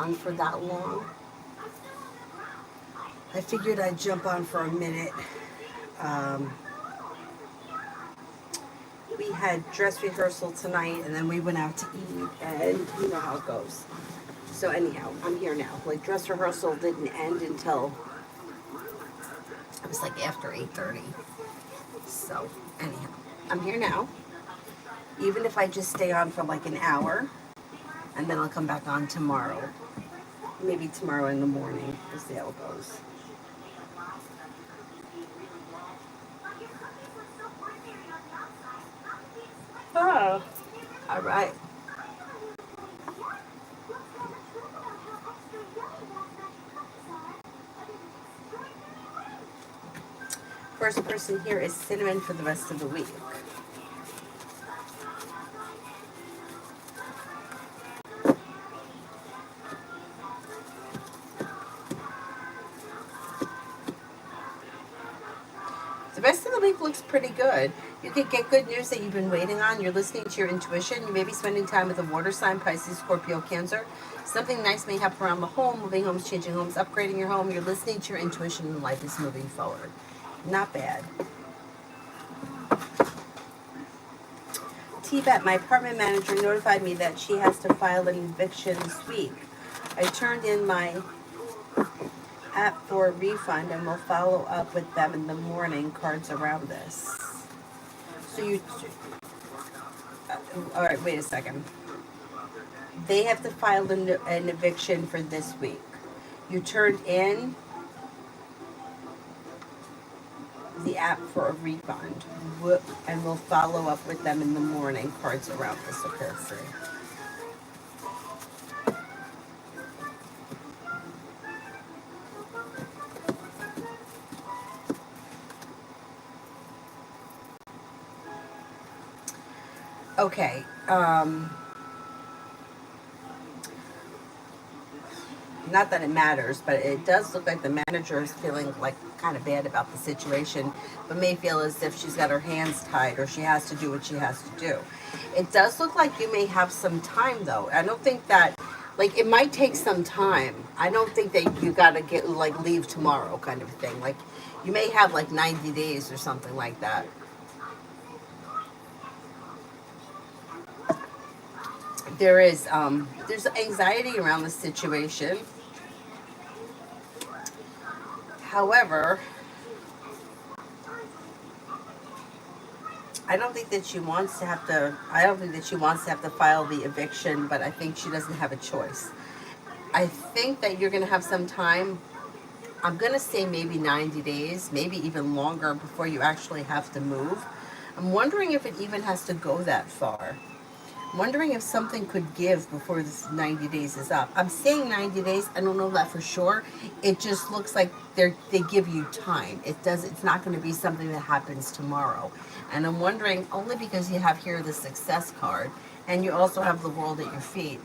on for that long, I figured I'd jump on for a minute. Um, we had dress rehearsal tonight, and then we went out to eat, and you know how it goes. So anyhow, I'm here now. Like, dress rehearsal didn't end until it was like after 8:30. So anyhow, I'm here now. Even if I just stay on for like an hour, and then I'll come back on tomorrow. Maybe tomorrow in the morning. We'll see how it goes. Oh, all right. First person here is Cinnamon for the rest of the week. The rest of the week looks pretty good. You could get good news that you've been waiting on. You're listening to your intuition. You may be spending time with a water sign, Pisces, Scorpio, Cancer. Something nice may happen around the home, moving homes, changing homes, upgrading your home. You're listening to your intuition and life is moving forward. Not bad. Tibet, my apartment manager notified me that she has to file an eviction this week. I turned in my app for a refund and will follow up with them in the morning. Cards around this. So you, all right, wait a second. They have to file an eviction for this week. You turned in the app for a refund, and we'll follow up with them in the morning. Cards around this, okay, see. Okay, not that it matters, but it does look like the manager is feeling like kind of bad about the situation, but may feel as if she's got her hands tied or she has to do what she has to do. It does look like you may have some time though. I don't think that, like, it might take some time. I don't think that you got to get, like, leave tomorrow kind of thing. Like, you may have like 90 days or something like that. There's anxiety around the situation. However, I don't think that she wants to have to file the eviction, but I think she doesn't have a choice. I think that you're going to have some time. I'm going to say maybe 90 days, maybe even longer before you actually have to move. I'm wondering if it even has to go that far. I'm wondering if something could give before this 90 days is up. I'm saying 90 days. I don't know that for sure. It just looks like they give you time. It's not going to be something that happens tomorrow. And I'm wondering, only because you have here the success card and you also have the world at your feet,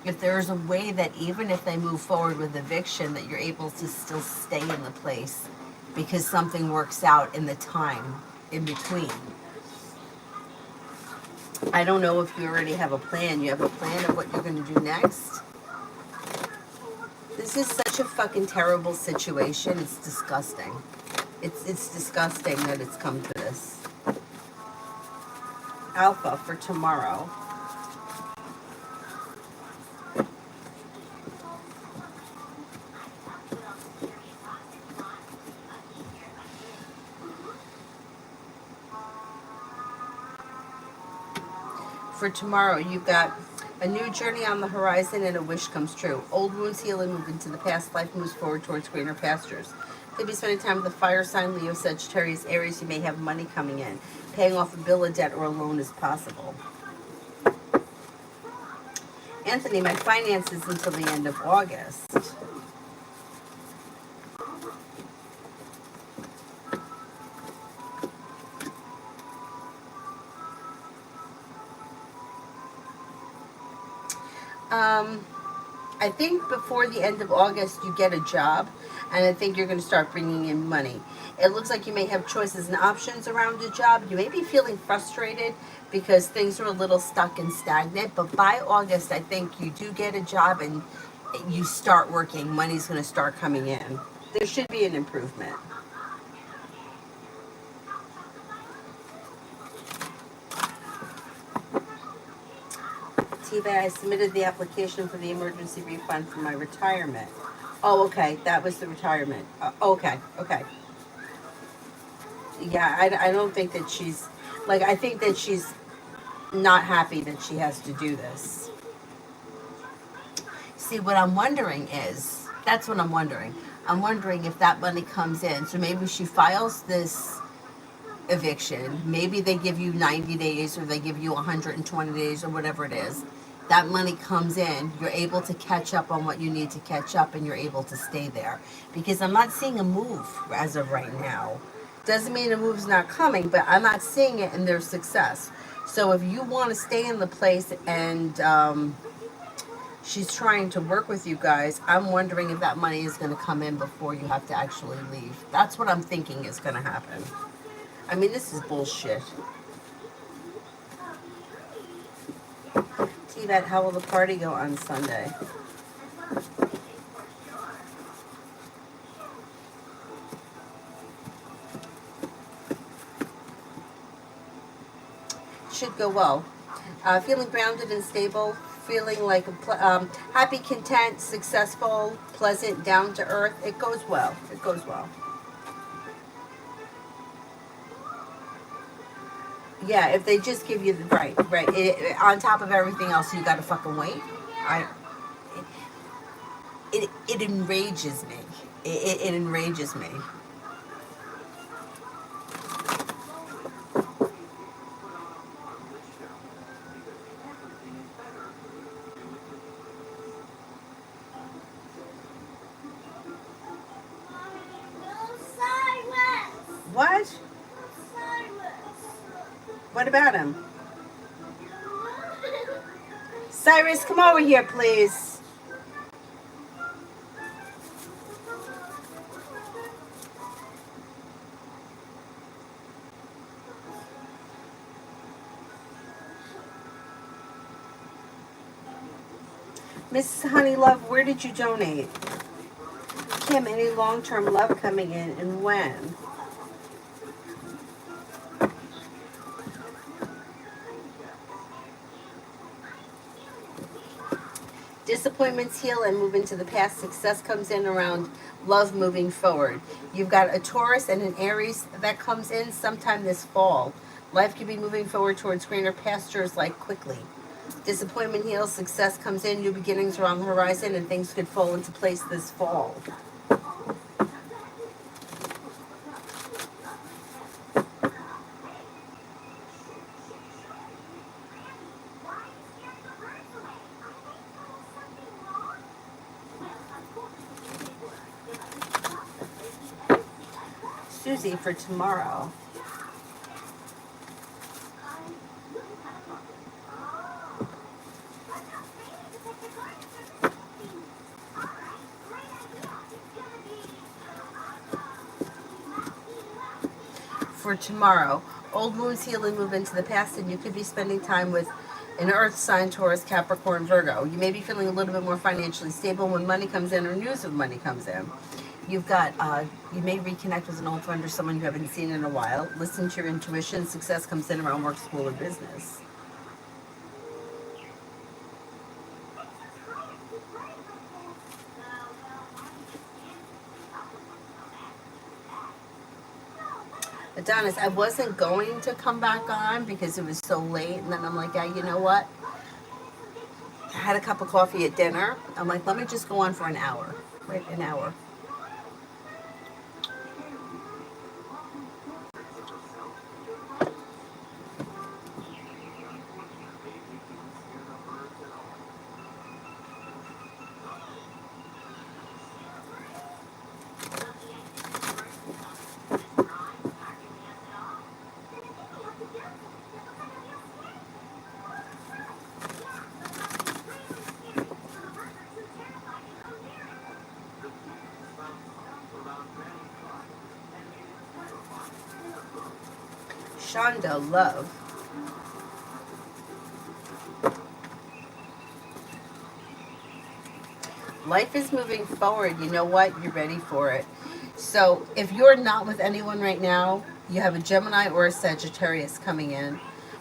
if there's a way that even if they move forward with eviction, that you're able to still stay in the place because something works out in the time in between. I don't know if you already have a plan. You have a plan of what you're going to do next? This is such a fucking terrible situation. It's disgusting. It's disgusting that it's come to this. Alpha for tomorrow. For tomorrow, you've got a new journey on the horizon and a wish comes true. Old wounds heal and move into the past. Life moves forward towards greener pastures. Could be spending time with the fire sign, Leo, Sagittarius, Aries. You may have money coming in. Paying off a bill, a debt, or a loan is possible. Anthony, my finances until the end of August. I think before the end of August you get a job, and I think you're going to start bringing in money. It looks like you may have choices and options around a job. You may be feeling frustrated because things are a little stuck and stagnant, but by August I think you do get a job, and you start working, money's going to start coming in. There should be an improvement. Tiva, I submitted the application for the emergency refund for my retirement. Oh, okay. That was the retirement. Okay, okay. Yeah, I don't think that she's, like, I think that she's not happy that she has to do this. See, what I'm wondering is, that's what I'm wondering. I'm wondering if that money comes in. So maybe she files this eviction. Maybe they give you 90 days or they give you 120 days or whatever it is. That money comes in, you're able to catch up on what you need to catch up and you're able to stay there. Because I'm not seeing a move as of right now. Doesn't mean a move's not coming, but I'm not seeing it in their success. So if you want to stay in the place and she's trying to work with you guys, I'm wondering if that money is going to come in before you have to actually leave. That's what I'm thinking is going to happen. I mean, this is bullshit. T-Vet, how will the party go on Sunday? Should go well. Feeling grounded and stable, feeling like happy, content, successful, pleasant, down to earth. It goes well. It goes well. Yeah, if they just give you the right, on top of everything else, you got to fucking wait. I, it enrages me. It enrages me. What? What about him? Cyrus, come over here, please. Mrs. Honeylove, where did you donate? Kim, any long-term love coming in and when? Disappointments heal and move into the past. Success comes in around love moving forward. You've got a Taurus and an Aries that comes in sometime this fall. Life could be moving forward towards greener pastures like quickly. Disappointment heals, success comes in, new beginnings are on the horizon, and things could fall into place this fall. Susie, for tomorrow. For tomorrow, old wounds heal and move into the past, and you could be spending time with an earth sign, Taurus, Capricorn, Virgo. You may be feeling a little bit more financially stable when money comes in or news of money comes in. You've got, you may reconnect with an old friend or someone you haven't seen in a while. Listen to your intuition. Success comes in around work, school, or business. Adonis, I wasn't going to come back on because it was so late, and then I'm like, yeah, you know what? I had a cup of coffee at dinner. I'm like, let me just go on for an hour. Right, an hour. Shonda, love. Life is moving forward. You know what? You're ready for it. So if you're not with anyone right now, you have a Gemini or a Sagittarius coming in.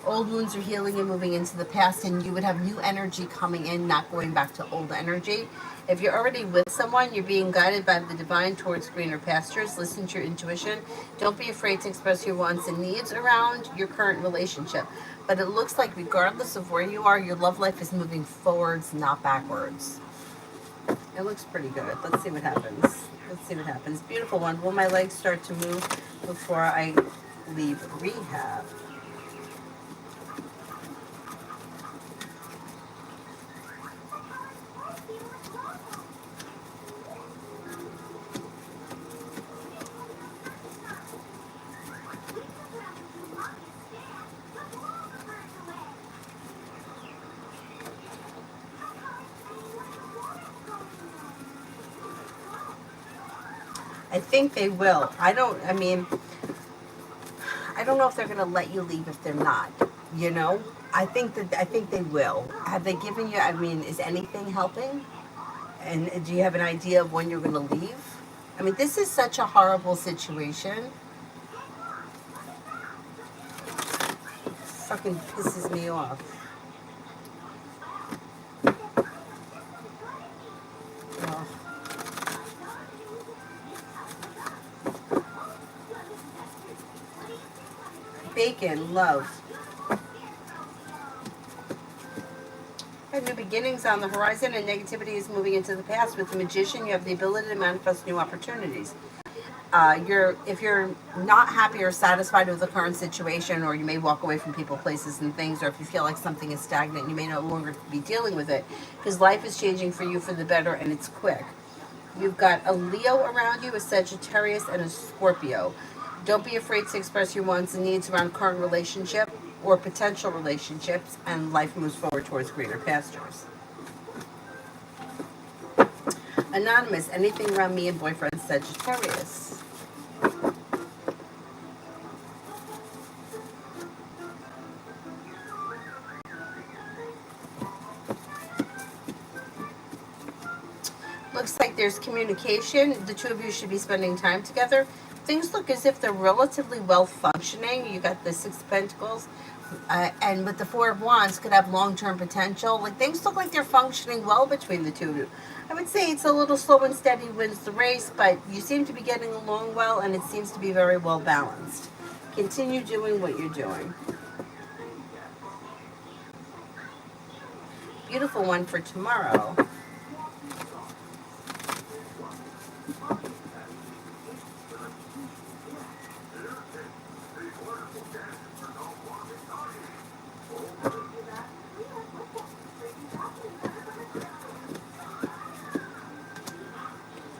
Old wounds are healing and moving into the past, and you would have new energy coming in, not going back to old energy. If you're already with someone, you're being guided by the divine towards greener pastures. Listen to your intuition. Don't be afraid to express your wants and needs around your current relationship. But it looks like regardless of where you are, your love life is moving forwards, not backwards. It looks pretty good. Let's see what happens. Let's see what happens. Beautiful one. Will my legs start to move before I leave rehab? I think they will. I don't know if they're going to let you leave if they're not, you know? I think they will. Have they given you, is anything helping? And do you have an idea of when you're going to leave? This is such a horrible situation. Fucking pisses me off. Ugh. Bacon, love. New beginnings on the horizon, and negativity is moving into the past. With the Magician, you have the ability to manifest new opportunities. If you're not happy or satisfied with the current situation, or you may walk away from people, places, and things, or if you feel like something is stagnant, you may no longer be dealing with it, because life is changing for you for the better, and it's quick. You've got a Leo around you, a Sagittarius, and a Scorpio. Don't be afraid to express your wants and needs around current relationship or potential relationships, and life moves forward towards greener pastures. Anonymous, anything around me and boyfriend Sagittarius? Looks like there's communication. The two of you should be spending time together. Things look as if they're relatively well functioning. You got the Six of Pentacles, and with the Four of Wands, could have long-term potential. Like, things look like they're functioning well between the two of you. I would say it's a little slow and steady wins the race, but you seem to be getting along well, and it seems to be very well balanced. Continue doing what you're doing. Beautiful one for tomorrow.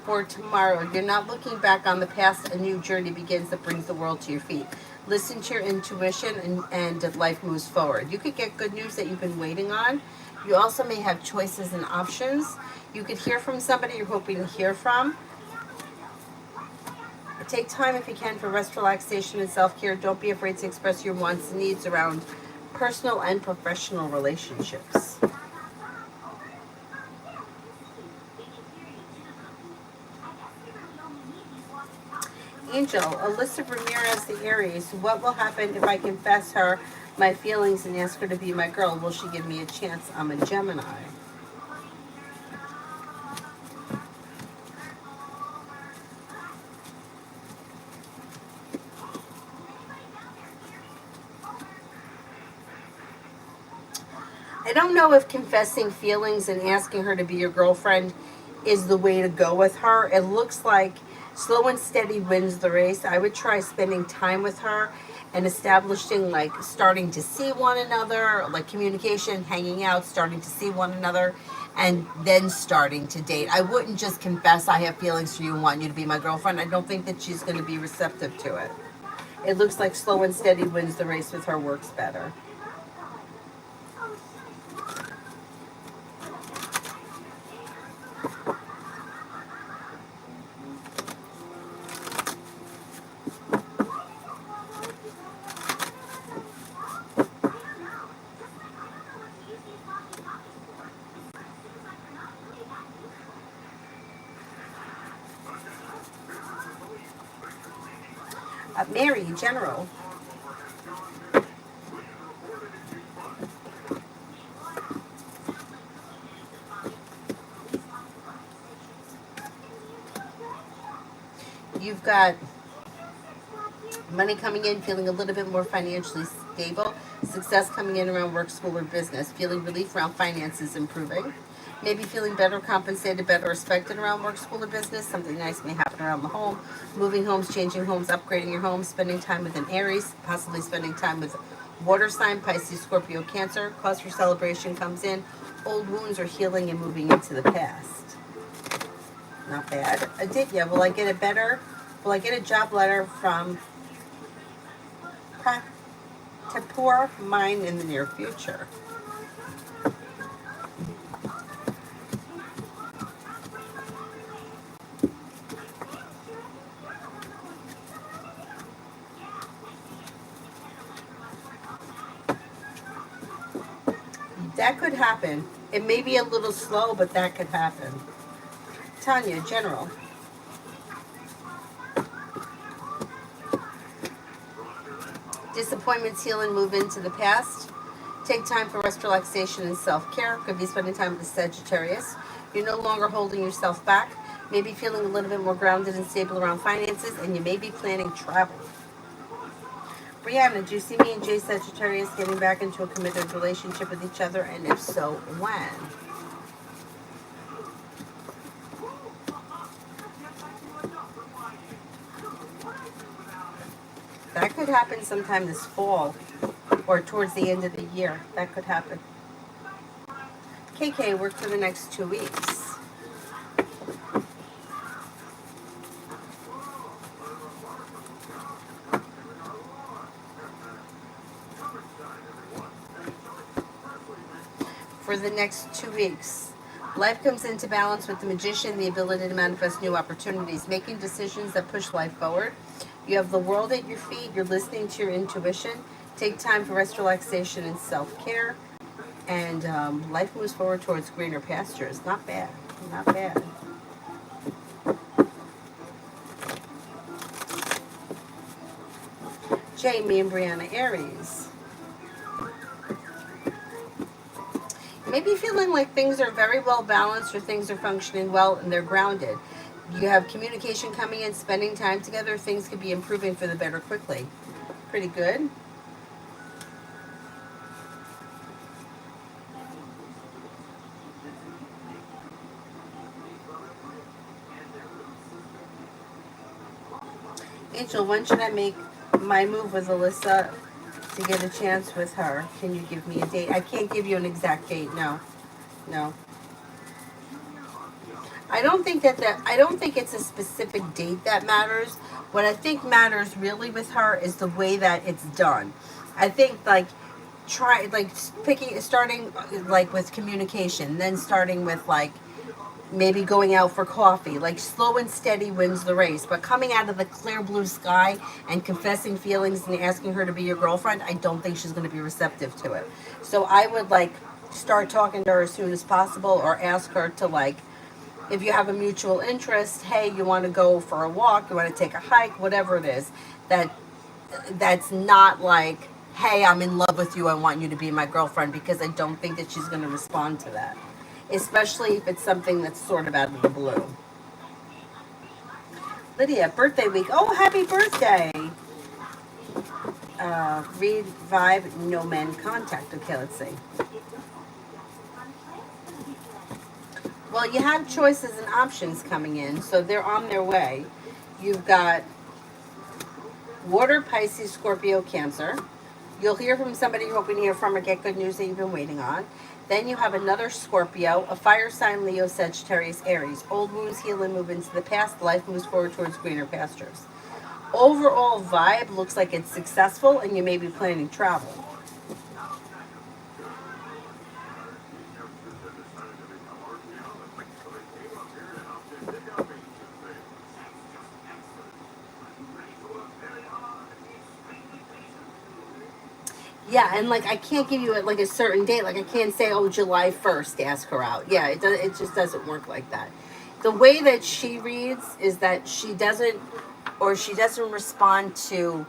For tomorrow, you're not looking back on the past. A new journey begins that brings the world to your feet. Listen to your intuition, and life moves forward. You could get good news that you've been waiting on. You also may have choices and options. You could hear from somebody you're hoping to hear from. Take time if you can for rest, relaxation, and self-care. Don't be afraid to express your wants and needs around personal and professional relationships. Angel, Alyssa Ramirez, the Aries. What will happen if I confess her my feelings and ask her to be my girl? Will she give me a chance? I'm a Gemini. I don't know if confessing feelings and asking her to be your girlfriend is the way to go with her. It looks like slow and steady wins the race. I would try spending time with her and establishing, like, starting to see one another, like communication, hanging out, starting to see one another, and then starting to date. I wouldn't just confess I have feelings for you and want you to be my girlfriend. I don't think that she's going to be receptive to it. It looks like slow and steady wins the race with her works better. Mary, general. You've got money coming in, feeling a little bit more financially stable. Success coming in around work, school, or business. Feeling relief around finances improving. Maybe feeling better compensated, better respected around work, school, or business. Something nice may happen around the home. Moving homes, changing homes, upgrading your home, spending time with an Aries, possibly spending time with water sign, Pisces, Scorpio, Cancer. Cause for celebration comes in. Old wounds are healing and moving into the past. Not bad. Aditya, will I get a better, will I get a job letter from Tapur Mine in the near future? That could happen. It may be a little slow, but that could happen. Tanya, general. Disappointments heal and move into the past. Take time for rest, relaxation, and self-care. Could be spending time with the Sagittarius. You're no longer holding yourself back. Maybe feeling a little bit more grounded and stable around finances, and you may be planning travel. Brianna, do you see me and Jay Sagittarius getting back into a committed relationship with each other? And if so, when? That could happen sometime this fall or towards the end of the year. That could happen. KK, work for the next 2 weeks. For the next 2 weeks. Life comes into balance with the Magician, the ability to manifest new opportunities, making decisions that push life forward. You have the world at your feet. You're listening to your intuition. Take time for rest, relaxation, and self-care. And life moves forward towards greener pastures. Not bad. Not bad. Jamie and Brianna, Aries. Maybe feeling like things are very well balanced or things are functioning well and they're grounded. You have communication coming in, spending time together. Things could be improving for the better quickly. Pretty good. Angel, when should I make my move with Alyssa to get a chance with her? Can you give me a date? I can't give you an exact date. No. No. I don't think I don't think it's a specific date that matters. What I think matters really with her is the way that it's done. I think starting like with communication, then starting with like maybe going out for coffee. Like slow and steady wins the race. But coming out of the clear blue sky and confessing feelings and asking her to be your girlfriend, I don't think she's going to be receptive to it. So I would like start talking to her as soon as possible, or ask her to like, if you have a mutual interest, hey, you want to go for a walk, you want to take a hike, whatever it is, that's not like, hey, I'm in love with you, I want you to be my girlfriend, because I don't think that she's going to respond to that, especially if it's something that's sort of out of the blue. Lydia, birthday week. Oh, happy birthday. Read, vibe, no men contact. Okay, let's see. Well, you have choices and options coming in, so they're on their way. You've got Water, Pisces, Scorpio, Cancer. You'll hear from somebody you're hoping to hear from or get good news that you've been waiting on. Then you have another Scorpio, a fire sign, Leo, Sagittarius, Aries. Old wounds heal and move into the past. Life moves forward towards greener pastures. Overall vibe looks like it's successful, and you may be planning travel. Yeah, and like I can't give you like a certain date. Like I can't say, oh, July 1st, ask her out. Yeah, it just doesn't work like that. The way that she reads is that she doesn't or she doesn't respond to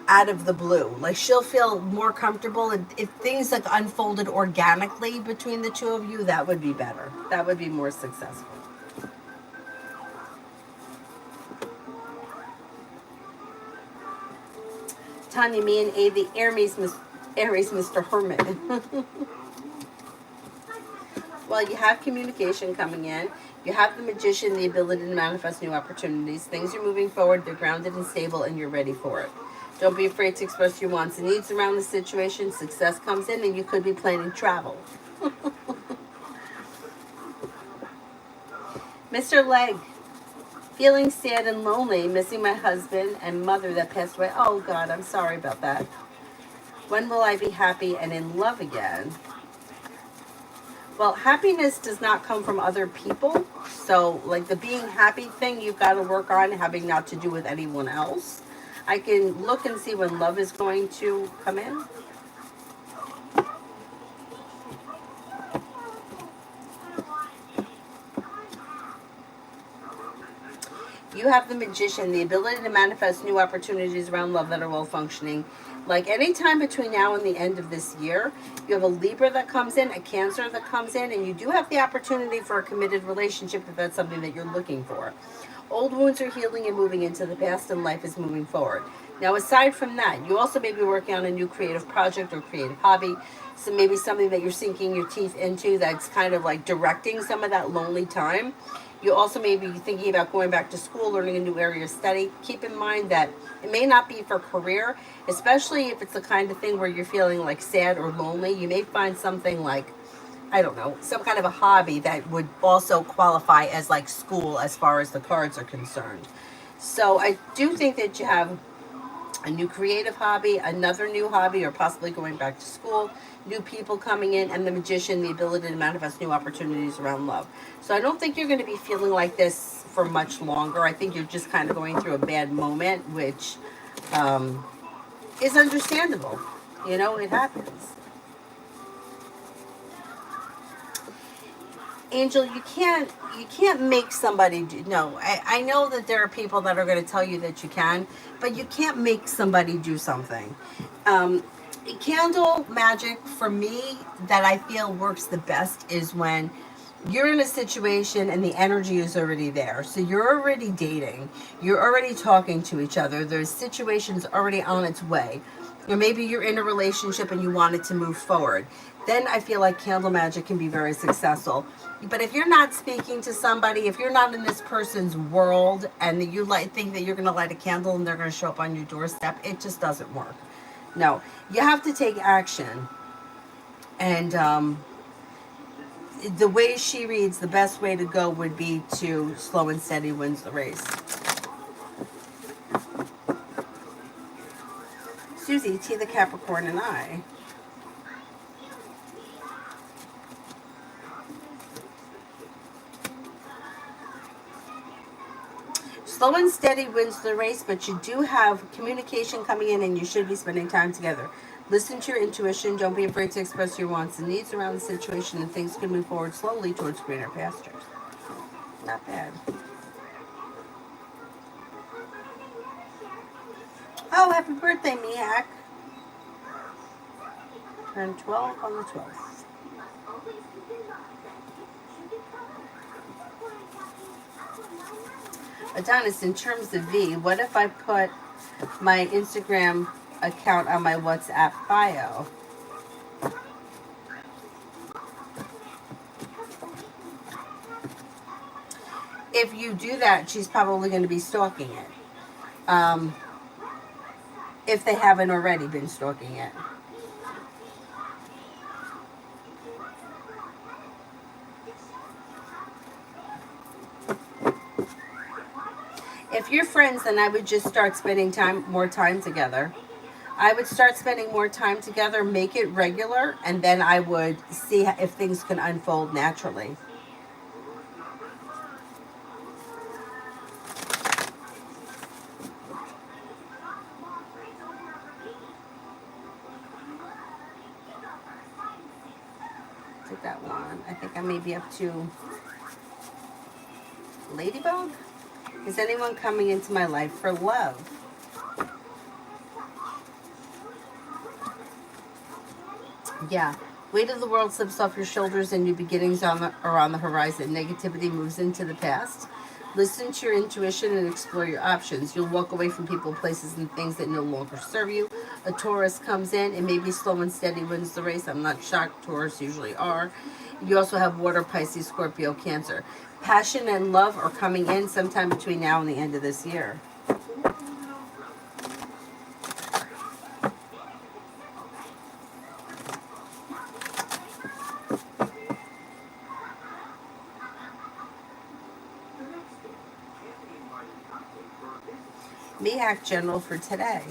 out of the blue. Like she'll feel more comfortable if things like unfolded organically between the two of you. That would be better. That would be more successful. Tanya, me and A, the Aries, Mr. Hermit. Well, you have communication coming in. You have the Magician, the ability to manifest new opportunities. Things are moving forward. They're grounded and stable, and you're ready for it. Don't be afraid to express your wants and needs around the situation. Success comes in, and you could be planning travel. Mr. Leg, feeling sad and lonely, missing my husband and mother that passed away. Oh, God, I'm sorry about that. When will I be happy and in love again? Well, happiness does not come from other people. So, like the being happy thing, you've got to work on having not to do with anyone else. I can look and see when love is going to come in. You have the Magician, the ability to manifest new opportunities around love that are well functioning. Like any time between now and the end of this year, you have a Libra that comes in, a Cancer that comes in, and you do have the opportunity for a committed relationship if that's something that you're looking for. Old wounds are healing and moving into the past, and life is moving forward. Now, aside from that, you also may be working on a new creative project or creative hobby. So maybe something that you're sinking your teeth into that's kind of like directing some of that lonely time. You also may be thinking about going back to school, learning a new area of study. Keep in mind that it may not be for career, especially if it's the kind of thing where you're feeling like sad or lonely. You may find something like, I don't know, some kind of a hobby that would also qualify as like school as far as the cards are concerned. So I do think that you have a new creative hobby, another new hobby, or possibly going back to school, new people coming in, and the Magician, the ability to manifest new opportunities around love. So I don't think you're going to be feeling like this for much longer. I think you're just kind of going through a bad moment, which is understandable. You know, it happens. Angel, you can't make somebody do, no. I know that there are people that are going to tell you that you can, but you can't make somebody do something. Um, Candle magic for me that I feel works the best is when you're in a situation and the energy is already there. So you're already dating, you're already talking to each other, there's situations already on its way. Or maybe you're in a relationship and you want it to move forward. Then I feel like candle magic can be very successful. But if you're not speaking to somebody, if you're not in this person's world and you think that you're going to light a candle and they're going to show up on your doorstep, it just doesn't work. No, you have to take action. And the way she reads, the best way to go would be to slow and steady wins the race. Susie, T the Capricorn, and I. Slow and steady wins the race, but you do have communication coming in and you should be spending time together. Listen to your intuition. Don't be afraid to express your wants and needs around the situation, and things can move forward slowly towards greener pastures. Not bad. Oh, happy birthday, Mihak. Turned 12 on the 12th. Adonis, in terms of V, what if I put my Instagram account on my WhatsApp bio? If you do that, she's probably going to be stalking it. If they haven't already been stalking it. If you're friends, then I would just start spending more time together. I would start spending more time together, make it regular, and then I would see if things can unfold naturally. Take that one. I think I may be up to Ladybug. Is anyone coming into my life for love? Yeah. Weight of the world slips off your shoulders and new beginnings are on the horizon. Negativity moves into the past. Listen to your intuition and explore your options. You'll walk away from people, places, and things that no longer serve you. A Taurus comes in and maybe slow and steady wins the race. I'm not shocked. Taurus usually are. You also have water, Pisces, Scorpio, Cancer. Passion and love are coming in sometime between now and the end of this year. MEAC General for today.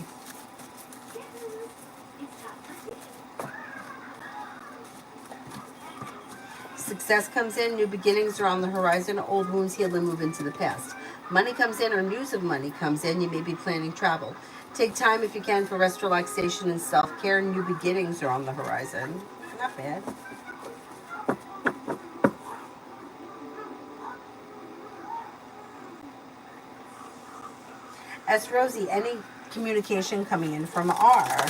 Success comes in, new beginnings are on the horizon, old wounds heal and move into the past. Money comes in or news of money comes in, you may be planning travel. Take time if you can for rest, relaxation, and self-care. New beginnings are on the horizon. Not bad. As Rosie, any communication coming in from R?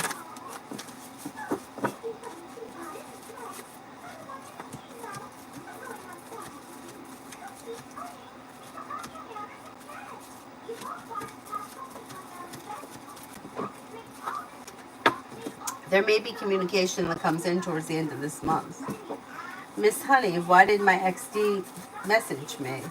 There may be communication that comes in towards the end of this month. Miss Honey, why did my XD message me?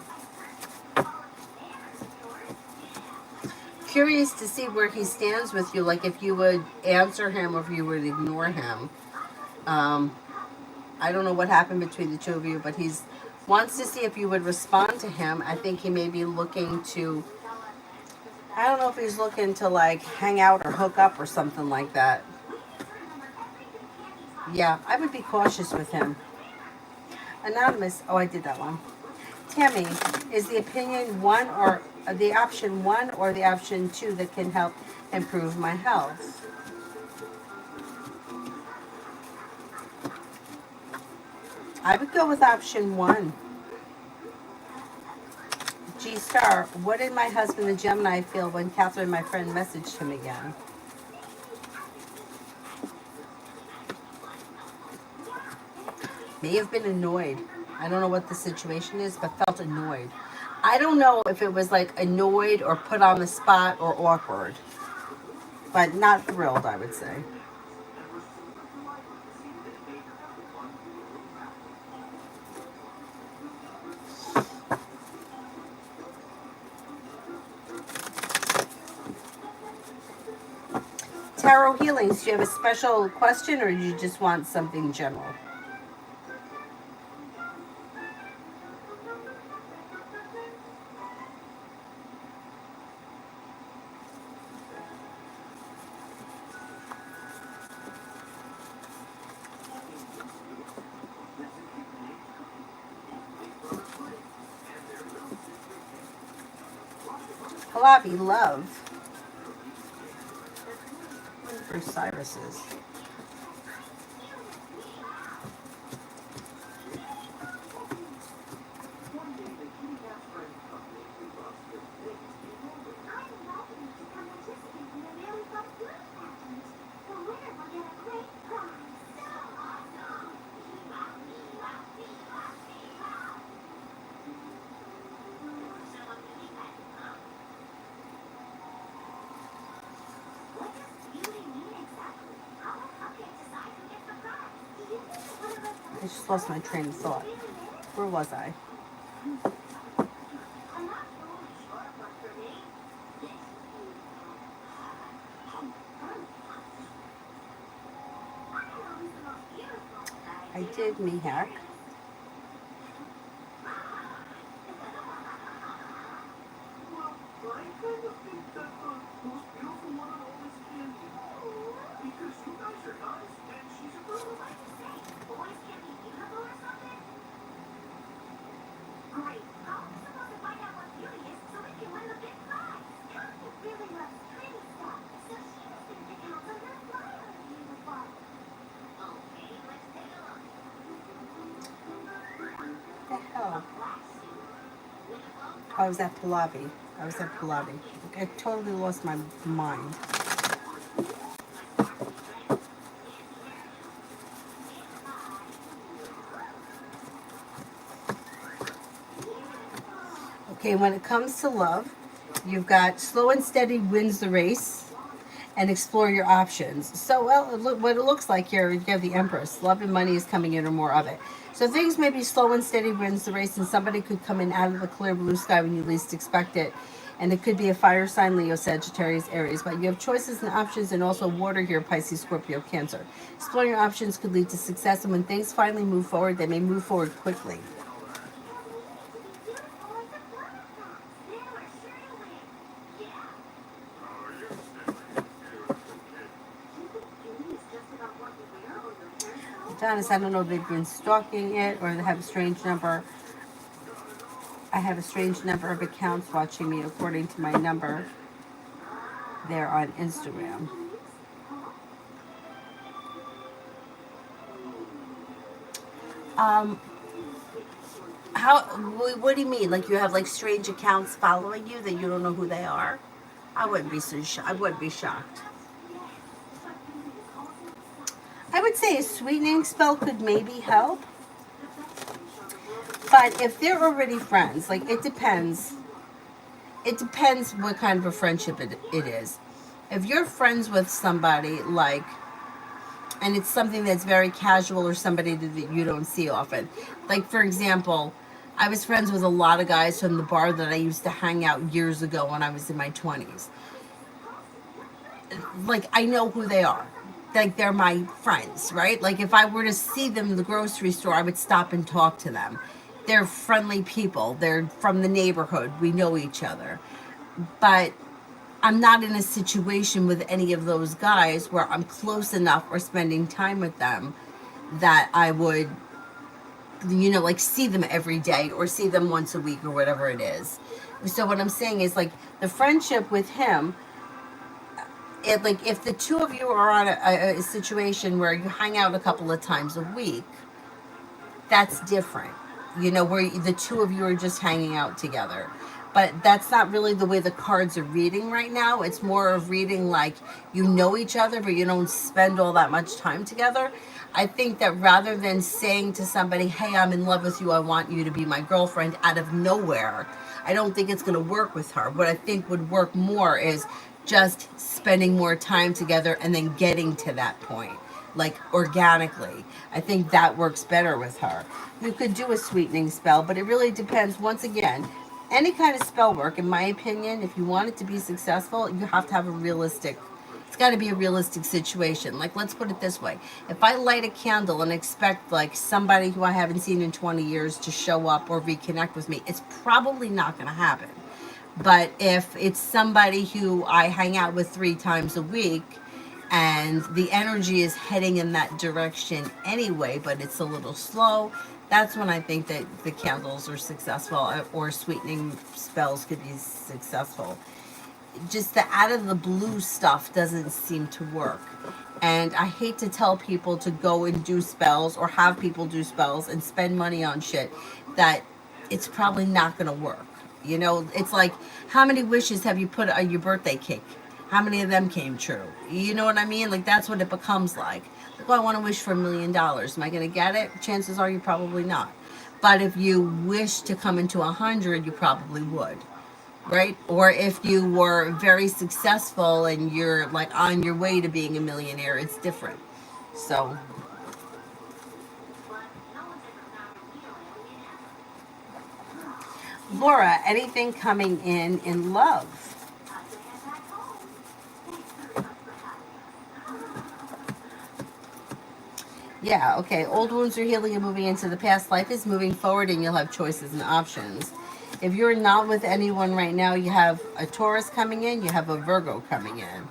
Curious to see where he stands with you, like if you would answer him or if you would ignore him. I don't know what happened between the two of you, but he's wants to see if you would respond to him. I think he may be looking to, I don't know if he's looking to like hang out or hook up or something like that. Yeah, I would be cautious with him. Anonymous, oh, I did that one. Tammy, is the opinion one or the option one or the option two that can help improve my health? I would go with option one. G Star, what did my husband, the Gemini, feel when Catherine, my friend, messaged him again? May have been annoyed. I don't know what the situation is, but felt annoyed. I don't know if it was like annoyed or put on the spot or awkward, but not thrilled, I would say. Tarot healings, do you have a special question or do you just want something general? Halabi, love. For Cyrus's. I just lost my train of thought. Where was I? I did Mihak. What the hell? I was at Pilavi. I totally lost my mind. Okay, when it comes to love, you've got slow and steady wins the race and explore your options. So, well, look, what it looks like here, you have the Empress. Love and money is coming in or more of it. So things may be slow and steady wins the race, and somebody could come in out of the clear blue sky when you least expect it. And it could be a fire sign, Leo, Sagittarius, Aries. But you have choices and options, and also water here, Pisces, Scorpio, Cancer. Exploring your options could lead to success, and when things finally move forward, they may move forward quickly. Adonis, I don't know if they've been stalking it or they have a strange number. I have a strange number of accounts watching me according to my number there on Instagram. Um, how? What do you mean? Like you have like strange accounts following you that you don't know who they are? I wouldn't be I wouldn't be shocked. I would say a sweetening spell could maybe help, but if they're already friends, like it depends. It depends what kind of a friendship it is. If you're friends with somebody like, and it's something that's very casual or somebody that you don't see often. Like, for example, I was friends with a lot of guys from the bar that I used to hang out years ago when I was in my 20s. Like, I know who they are. Like, they're my friends, right? Like, if I were to see them in the grocery store, I would stop and talk to them. They're friendly people. They're from the neighborhood. We know each other. But I'm not in a situation with any of those guys where I'm close enough or spending time with them that I would, like see them every day or see them once a week or whatever it is. So what I'm saying is like the friendship with him, it like if the two of you are on a situation where you hang out a couple of times a week, that's different. Where the two of you are just hanging out together. But that's not really the way the cards are reading right now. It's more of reading like you know each other, but you don't spend all that much time together. I think that rather than saying to somebody, hey, I'm in love with you, I want you to be my girlfriend out of nowhere, I don't think it's going to work with her. What I think would work more is just spending more time together and then getting to that point, like organically. I think that works better with her. You could do a sweetening spell, but it really depends. Once again, any kind of spell work, in my opinion, if you want it to be successful, you have to have a realistic, it's got to be a realistic situation. Like, let's put it this way. If I light a candle and expect like somebody who I haven't seen in 20 years to show up or reconnect with me, it's probably not going to happen. But if it's somebody who I hang out with 3 times a week and the energy is heading in that direction anyway, but it's a little slow, that's when I think that the candles are successful or sweetening spells could be successful. Just the out of the blue stuff doesn't seem to work. And I hate to tell people to go and do spells or have people do spells and spend money on shit that it's probably not going to work. It's like, how many wishes have you put on your birthday cake? How many of them came true? You know what I mean? Like, that's what it becomes like. Like, oh, I want to wish for $1 million. Am I going to get it? Chances are you probably not. But if you wish to come into 100, you probably would. Right? Or if you were very successful and you're like on your way to being a millionaire, it's different. So, Laura, anything coming in love? Yeah, okay. Old wounds are healing and moving into the past. Life is moving forward and you'll have choices and options. If you're not with anyone right now, you have a Taurus coming in, you have a Virgo coming in.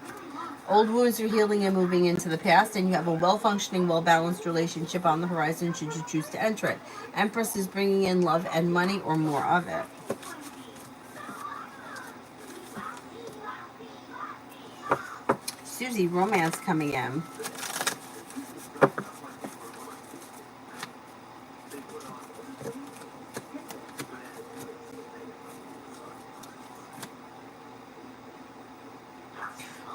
Old wounds are healing and moving into the past, and you have a well-functioning, well-balanced relationship on the horizon should you choose to enter it. Empress is bringing in love and money or more of it. Susie, romance coming in.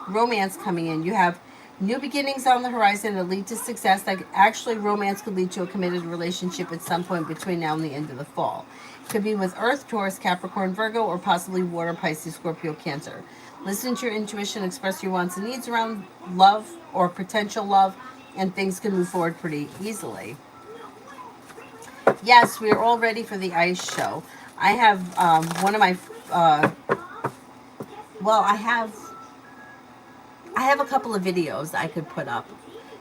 romance coming in. You have new beginnings on the horizon that lead to success. Like actually, romance could lead to a committed relationship at some point between now and the end of the fall. Could be with Earth, Taurus, Capricorn, Virgo, or possibly Water, Pisces, Scorpio, Cancer. Listen to your intuition, express your wants and needs around love or potential love, and things can move forward pretty easily. Yes, we are all ready for the ice show. I have one of my, well, I have a couple of videos I could put up.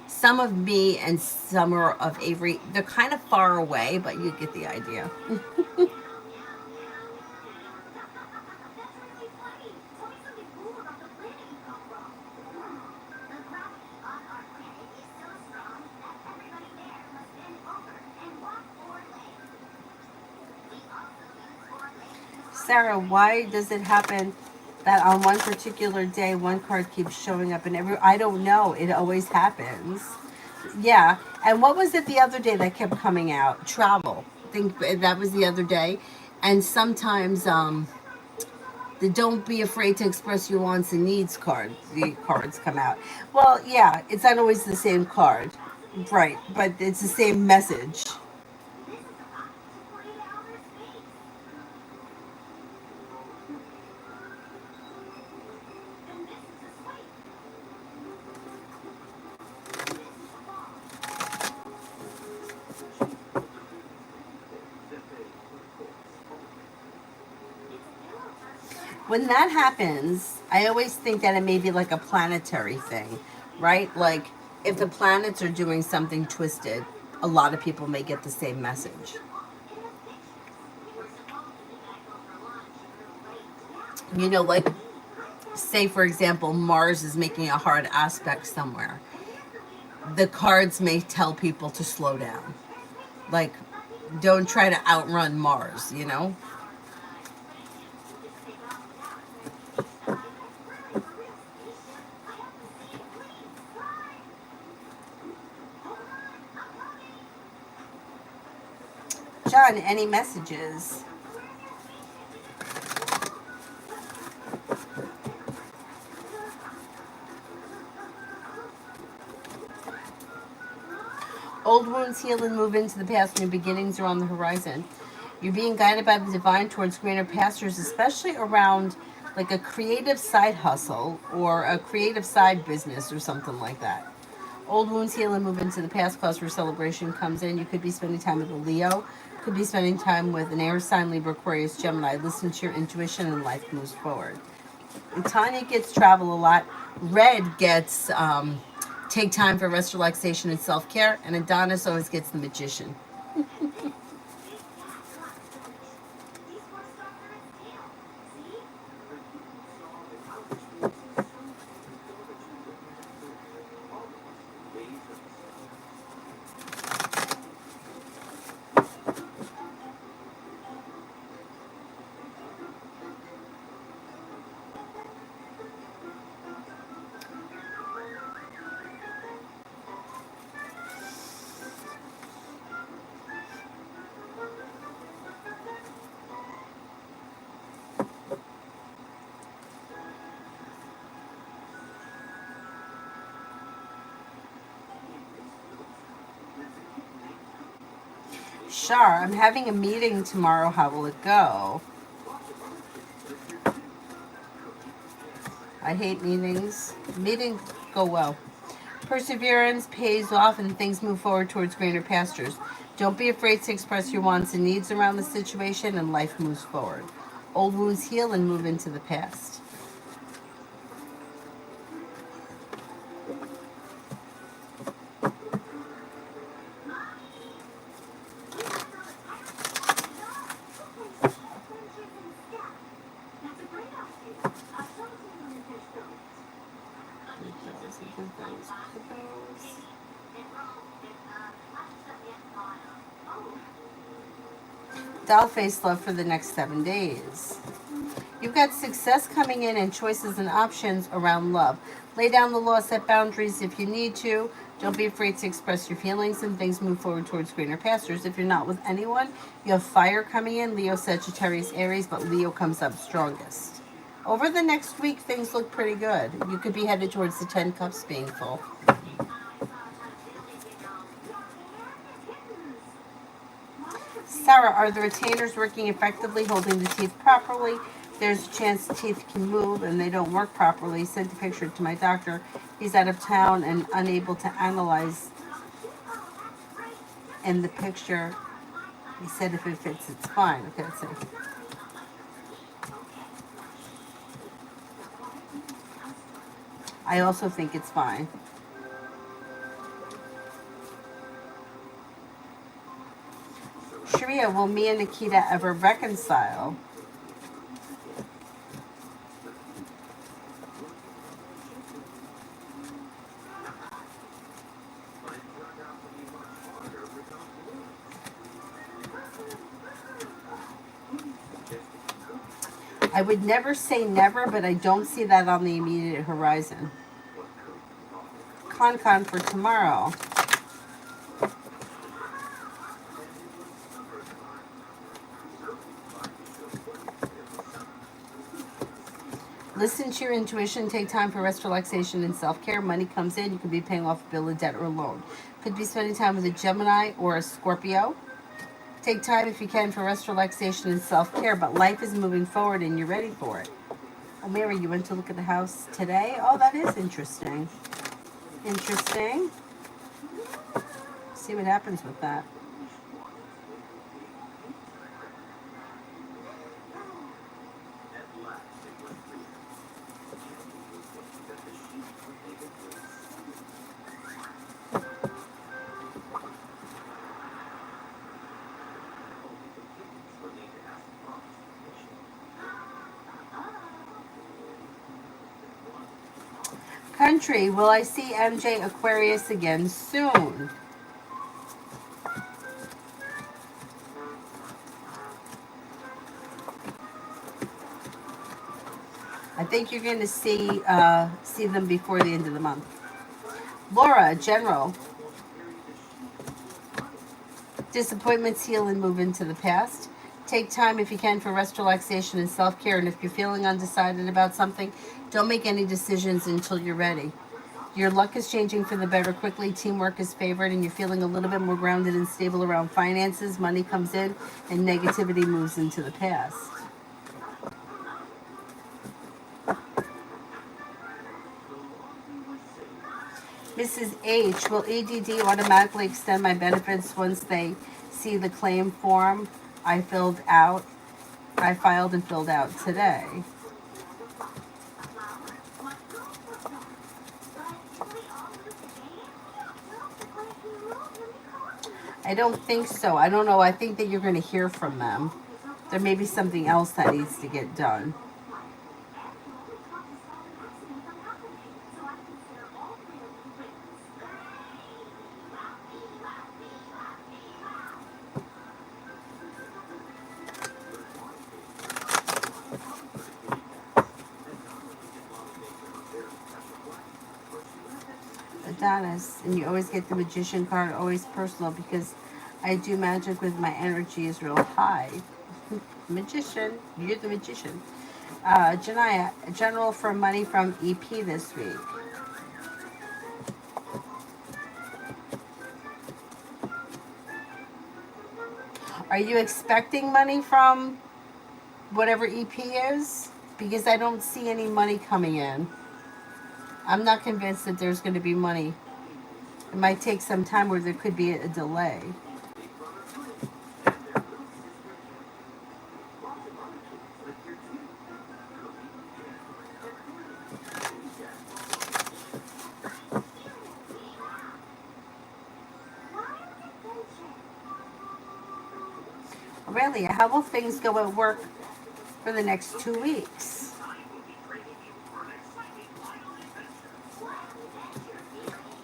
Some of me and some are of Avery. They're kind of far away, but you get the idea. Sarah, why does it happen that on one particular day one card keeps showing up and I don't know. It always happens. Yeah. And what was it the other day that kept coming out? Travel. I think that was the other day. And sometimes the don't be afraid to express your wants and needs card. The cards come out. Well, yeah, it's not always the same card. Right, but it's the same message. When that happens, I always think that it may be like a planetary thing, right? Like if the planets are doing something twisted, a lot of people may get the same message. You know, like say for example, Mars is making a hard aspect somewhere. The cards may tell people to slow down. Like don't try to outrun Mars, you know? John, any messages? Old wounds heal and move into the past. New beginnings are on the horizon. You're being guided by the divine towards greener pastures, especially around like a creative side hustle or a creative side business or something like that. Old wounds heal and move into the past. Cause for celebration comes in. You could be spending time with a Leo. Could be spending time with an air sign, Libra, Aquarius, Gemini. Listen to your intuition and life moves forward. And Tanya gets travel a lot. Red gets take time for rest, relaxation, and self care. And Adonis always gets the magician. Sure, I'm having a meeting tomorrow. How will it go? I hate meetings. Meetings go well. Perseverance pays off and things move forward towards greener pastures. Don't be afraid to express your wants and needs around the situation and life moves forward. Old wounds heal and move into the past. Doll face love for the next 7 days. You've got success coming in and choices and options around love. Lay down the law, set boundaries if you need to. Don't be afraid to express your feelings and things move forward towards greener pastures. If you're not with anyone, you have fire coming in, Leo, Sagittarius, Aries, but Leo comes up strongest. Over the next week, things look pretty good. You could be headed towards the 10 cups being full. Sarah, are the retainers working effectively, holding the teeth properly? There's a chance the teeth can move and they don't work properly. Sent a picture to my doctor. He's out of town and unable to analyze in the picture. He said if it fits, it's fine. Okay, let's see. I also think it's fine. Sharia, will me and Nikita ever reconcile? I would never say never, but I don't see that on the immediate horizon. Con for tomorrow. Listen to your intuition. Take time for rest, relaxation, and self-care. Money comes in. You could be paying off a bill of debt or a loan. Could be spending time with a Gemini or a Scorpio. Take time if you can for rest, relaxation, and self-care. But life is moving forward and you're ready for it. Oh, Mary, you went to look at the house today? Oh, that is interesting. Interesting. See what happens with that. Country, will I see MJ Aquarius again soon? I think you're going to see them before the end of the month. Laura, General. Disappointments heal and move into the past. Take time if you can for rest, relaxation, and self-care. And if you're feeling undecided about something, don't make any decisions until you're ready. Your luck is changing for the better quickly. Teamwork is favored, and you're feeling a little bit more grounded and stable around finances. Money comes in, and negativity moves into the past. Mrs. H, will EDD automatically extend my benefits once they see the claim form I filed and filled out today? I don't think so. I don't know. I think that you're going to hear from them. There may be something else that needs to get done. Adonis, and you always get the Magician card, always personal, because I do magic with my energy is real high. Magician, you're the magician. Janaya, general for money from EP this week. Are you expecting money from whatever EP is? Because I don't see any money coming in. I'm not convinced that there's going to be money. It might take some time, or there could be a delay. Aurelia, how will things go at work for the next 2 weeks?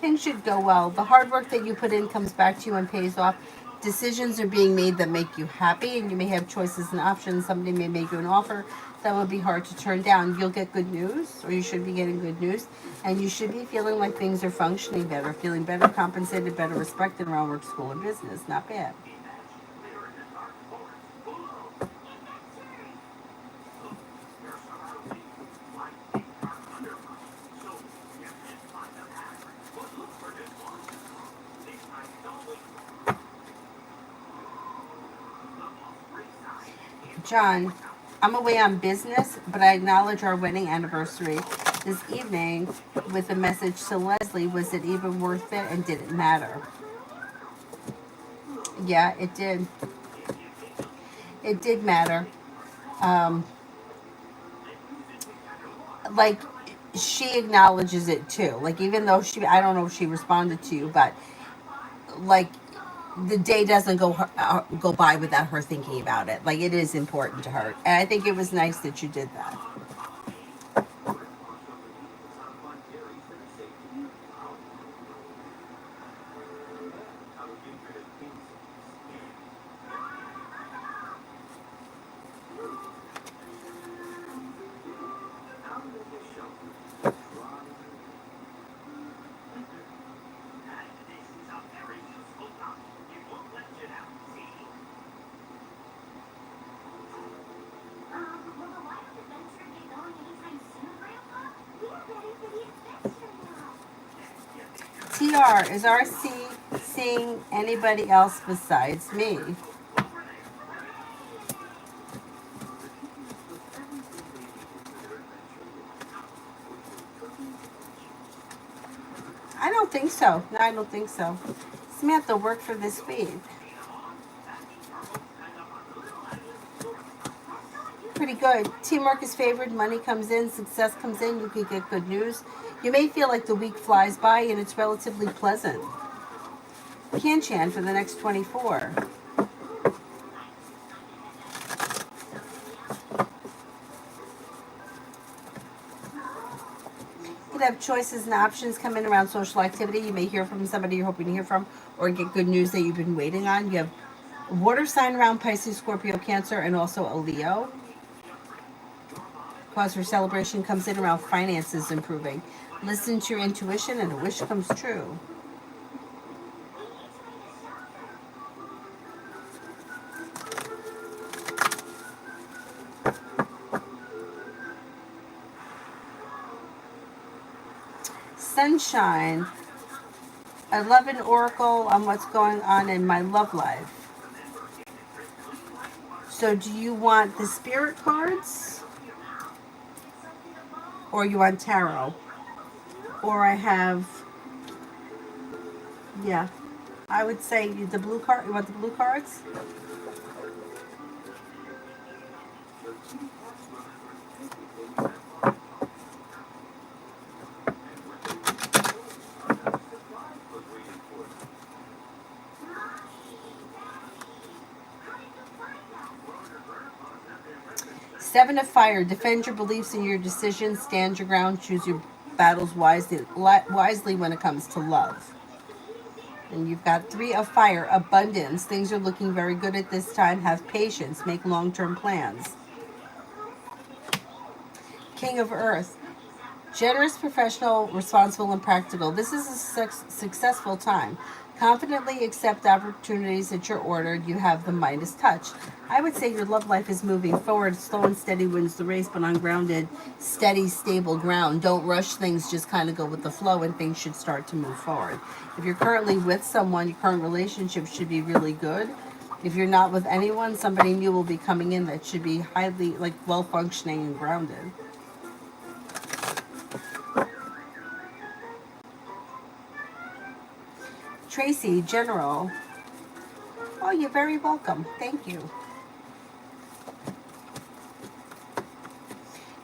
Things should go well. The hard work that you put in comes back to you and pays off. Decisions are being made that make you happy, and you may have choices and options. Somebody may make you an offer that would be hard to turn down. You'll get good news, or you should be getting good news, and you should be feeling like things are functioning better, feeling better compensated, better respected around work, school, and business. Not bad. John, I'm away on business, but I acknowledge our wedding anniversary this evening with a message to Leslie. Was it even worth it, and did it matter? Yeah, it did. It did matter. Um, like, she acknowledges it too. Like, even though I don't know if she responded to you, but like, the day doesn't go by without her thinking about it. Like, it is important to her, and I think it was nice that you did that. TR, is RC seeing anybody else besides me? I don't think so. No, I don't think so. Samantha, work for this week. Pretty good. Teamwork is favored. Money comes in. Success comes in. You can get good news. You may feel like the week flies by and it's relatively pleasant. Chan for the next 24. You could have choices and options come in around social activity. You may hear from somebody you're hoping to hear from or get good news that you've been waiting on. You have a water sign around Pisces, Scorpio, Cancer, and also a Leo. Cause for celebration comes in around finances improving. Listen to your intuition and a wish comes true. Sunshine. I love an oracle on what's going on in my love life. So do you want the spirit cards? Or you want tarot? Or I have, yeah, I would say the blue card. You want the blue cards? Seven of Fire. Defend your beliefs and your decisions. Stand your ground. Choose your battles wisely when it comes to love. And you've got Three of Fire. Abundance. Things are looking very good at this time. Have patience. Make long-term plans. King of Earth. Generous, professional, responsible, and practical. This is a successful time. Confidently accept opportunities that you're ordered. You have the Midas touch. I would say your love life is moving forward. Slow and steady wins the race, but on grounded, steady, stable ground. Don't rush things. Just kind of go with the flow, and things should start to move forward. If you're currently with someone, your current relationship should be really good. If you're not with anyone, somebody new will be coming in that should be highly, like, well-functioning and grounded. Tracy, General. Oh, you're very welcome. Thank you.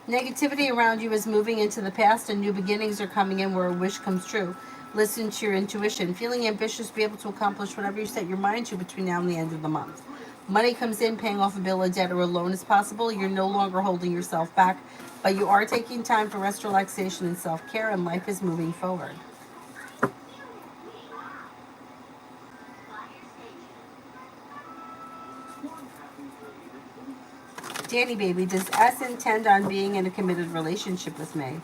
Negativity around you is moving into the past and new beginnings are coming in where a wish comes true. Listen to your intuition. Feeling ambitious, be able to accomplish whatever you set your mind to between now and the end of the month. Money comes in, paying off a bill, a debt, or a loan is possible. You're no longer holding yourself back, but you are taking time for rest, relaxation, and self-care, and life is moving forward. Danny baby, does S intend on being in a committed relationship with me?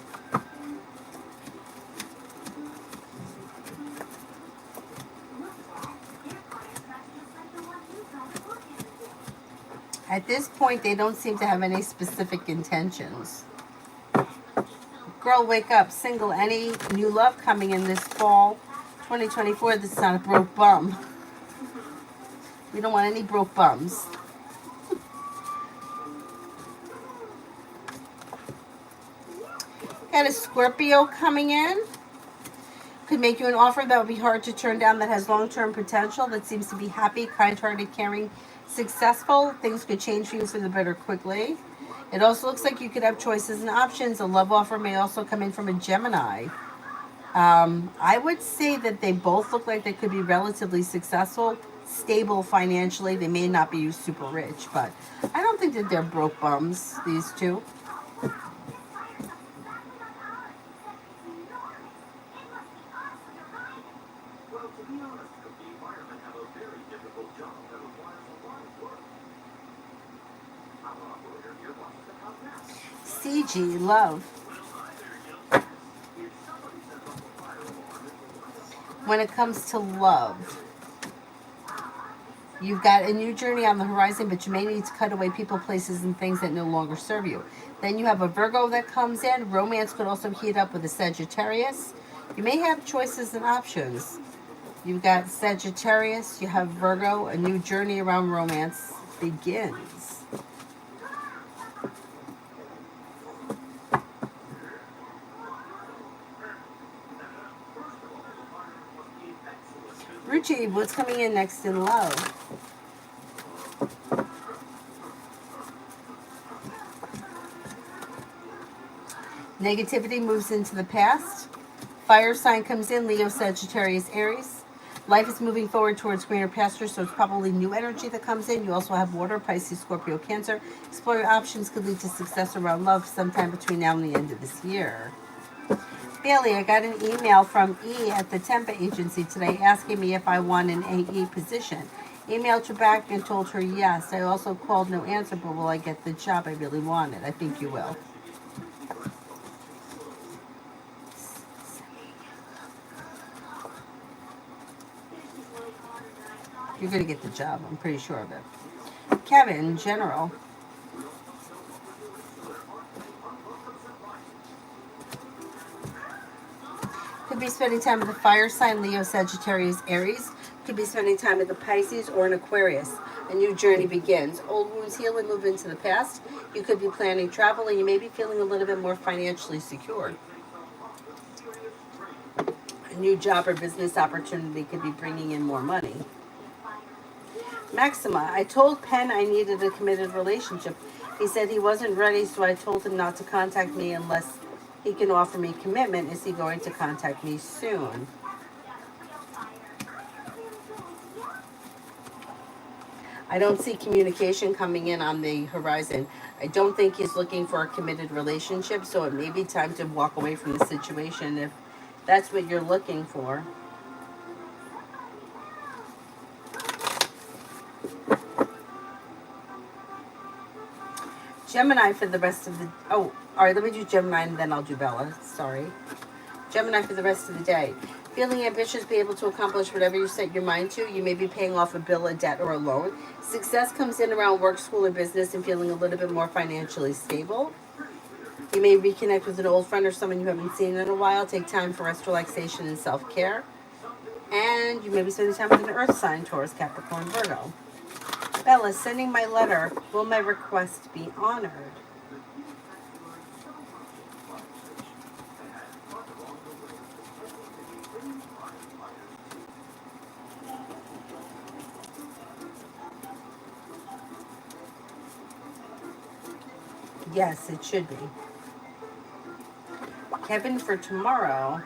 At this point, they don't seem to have any specific intentions. Girl, wake up. Single. Any new love coming in this fall 2024? This is not a broke bum. We don't want any broke bums. Got a Scorpio coming in. Could make you an offer that would be hard to turn down, that has long-term potential, that seems to be happy, kind-hearted, caring, successful. Things could change for you for the better quickly. It also looks like you could have choices and options. A love offer may also come in from a Gemini. I would say that they both look like they could be relatively successful, stable financially. They may not be super rich, but I don't think that they're broke bums, these two. CG, love. When it comes to love, you've got a new journey on the horizon, but you may need to cut away people, places, and things that no longer serve you. Then you have a Virgo that comes in. Romance could also heat up with a Sagittarius. You may have choices and options. You've got Sagittarius, you have Virgo, a new journey around romance begins. Ruchi, what's coming in next in love? Negativity moves into the past. Fire sign comes in, Leo, Sagittarius, Aries. Life is moving forward towards greener pastures, so it's probably new energy that comes in. You also have water, Pisces, Scorpio, Cancer. Explore your options could lead to success around love sometime between now and the end of this year. Bailey, I got an email from E at the Tempa agency today asking me if I want an AE position. Emailed her back and told her yes. I also called, no answer, but will I get the job I really wanted? I think you will. You're going to get the job. I'm pretty sure of it. Kevin, general. Could be spending time with the fire sign, Leo, Sagittarius, Aries. Could be spending time with the Pisces or an Aquarius. A new journey begins. Old wounds heal and move into the past. You could be planning travel, and you may be feeling a little bit more financially secure. A new job or business opportunity could be bringing in more money. Maxima, I told Penn I needed a committed relationship. He said he wasn't ready, so I told him not to contact me unless he can offer me commitment. Is he going to contact me soon? I don't see communication coming in on the horizon. I don't think he's looking for a committed relationship, so it may be time to walk away from the situation if that's what you're looking for. Gemini for the rest of the... Oh, all right, let me do Gemini and then I'll do Bella. Sorry. Gemini for the rest of the day. Feeling ambitious, be able to accomplish whatever you set your mind to. You may be paying off a bill, a debt, or a loan. Success comes in around work, school, or business and feeling a little bit more financially stable. You may reconnect with an old friend or someone you haven't seen in a while. Take time for rest, relaxation, and self-care. And you may be spending time with an earth sign, Taurus, Capricorn, Virgo. Bella, sending my letter. Will my request be honored? Yes, it should be. Kevin for tomorrow.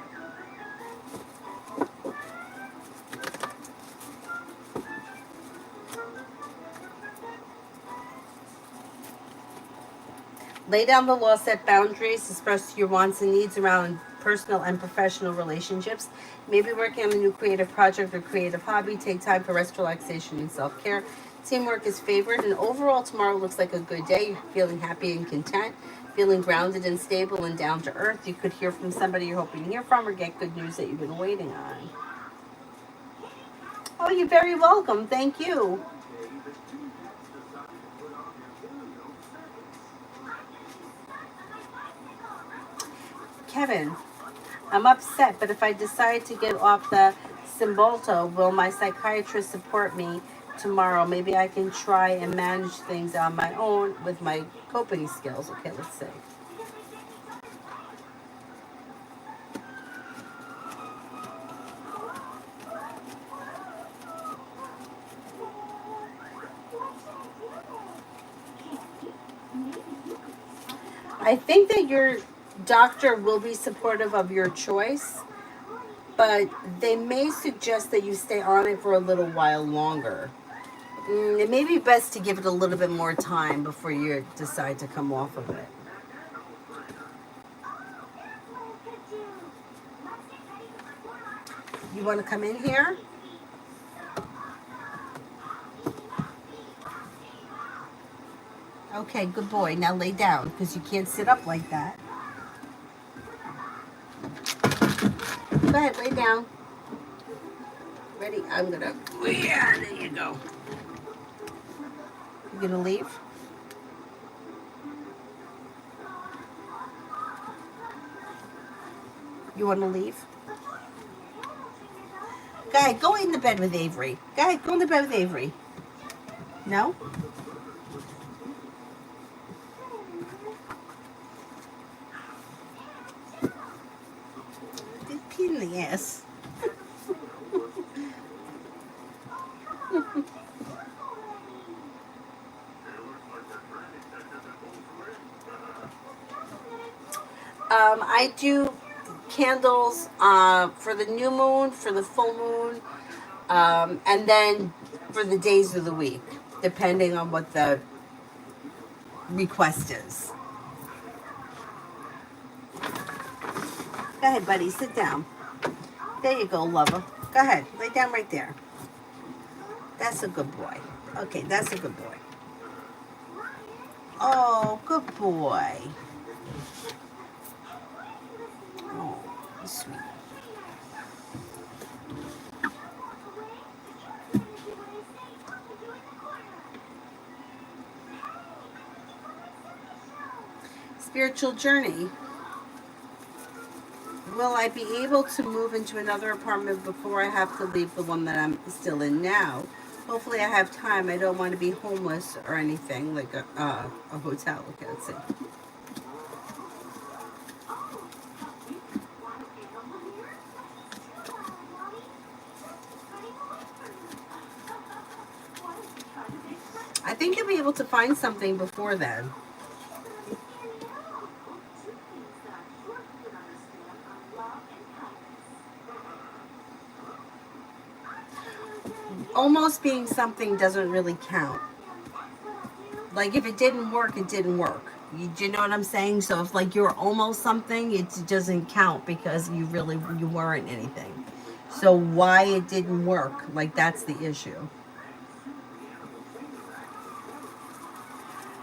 Lay down the law, set boundaries, express your wants and needs around personal and professional relationships. Maybe working on a new creative project or creative hobby. Take time for rest, relaxation, and self-care. Teamwork is favored, and overall tomorrow looks like a good day. You're feeling happy and content, feeling grounded and stable and down to earth. You could hear from somebody you're hoping to hear from or get good news that you've been waiting on. Oh, you're very welcome. Thank you. Kevin, I'm upset, but if I decide to get off the Cymbalta, will my psychiatrist support me tomorrow? Maybe I can try and manage things on my own with my coping skills. Okay, let's see. I think that your doctor will be supportive of your choice, but they may suggest that you stay on it for a little while longer. It may be best to give it a little bit more time before you decide to come off of it. You want to come in here? Okay, good boy. Now lay down because you can't sit up like that. Go ahead, lay down. Ready? I'm gonna. Yeah, there you go. You gonna leave? You want to leave? Go ahead, go in the bed with Avery. Go ahead, go in the bed with Avery. No? Pain in the ass. I do candles for the new moon, for the full moon, and then for the days of the week, depending on what the request is. Go ahead, buddy, sit down. There you go, lover. Go ahead, lay down right there. That's a good boy. Okay, that's a good boy. Oh, good boy. Oh, sweet. Spiritual journey. Will I be able to move into another apartment before I have to leave the one that I'm still in now? Hopefully I have time. I don't want to be homeless or anything, like a hotel. Okay, let's see. I think you'll be able to find something before then. Almost being something doesn't really count. Like if it didn't work, it didn't work. Do you know what I'm saying? So if like you're almost something, it doesn't count because you weren't anything. So why it didn't work, like that's the issue.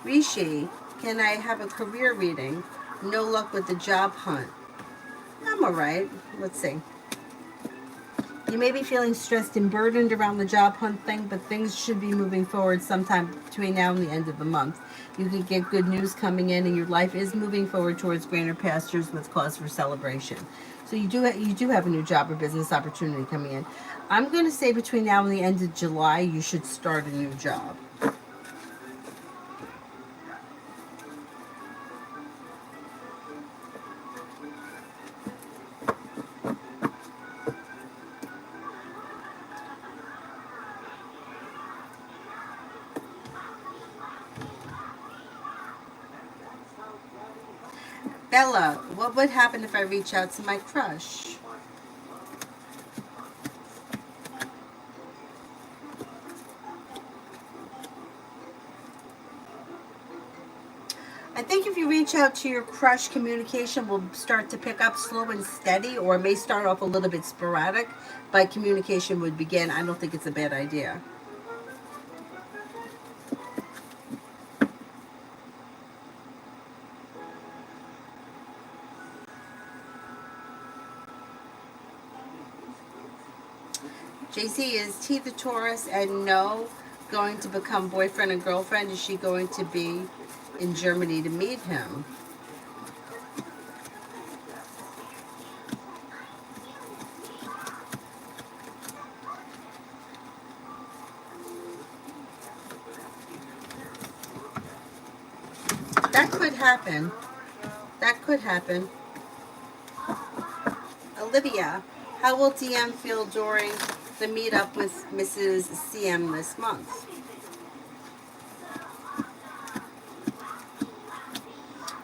Rishi, can I have a career reading? No luck with the job hunt. I'm all right. Let's see. You may be feeling stressed and burdened around the job hunt thing, but things should be moving forward sometime between now and the end of the month. You could get good news coming in, and your life is moving forward towards greener pastures with cause for celebration. So you do have a new job or business opportunity coming in. I'm going to say between now and the end of July, you should start a new job. Bella, what would happen if I reach out to my crush? I think if you reach out to your crush, communication will start to pick up slow and steady, or it may start off a little bit sporadic, but communication would begin. I don't think it's a bad idea. JC, is T the Taurus and No going to become boyfriend and girlfriend? Is she going to be in Germany to meet him? That could happen. That could happen. Olivia, how will DM feel during the meetup with Mrs. CM this month?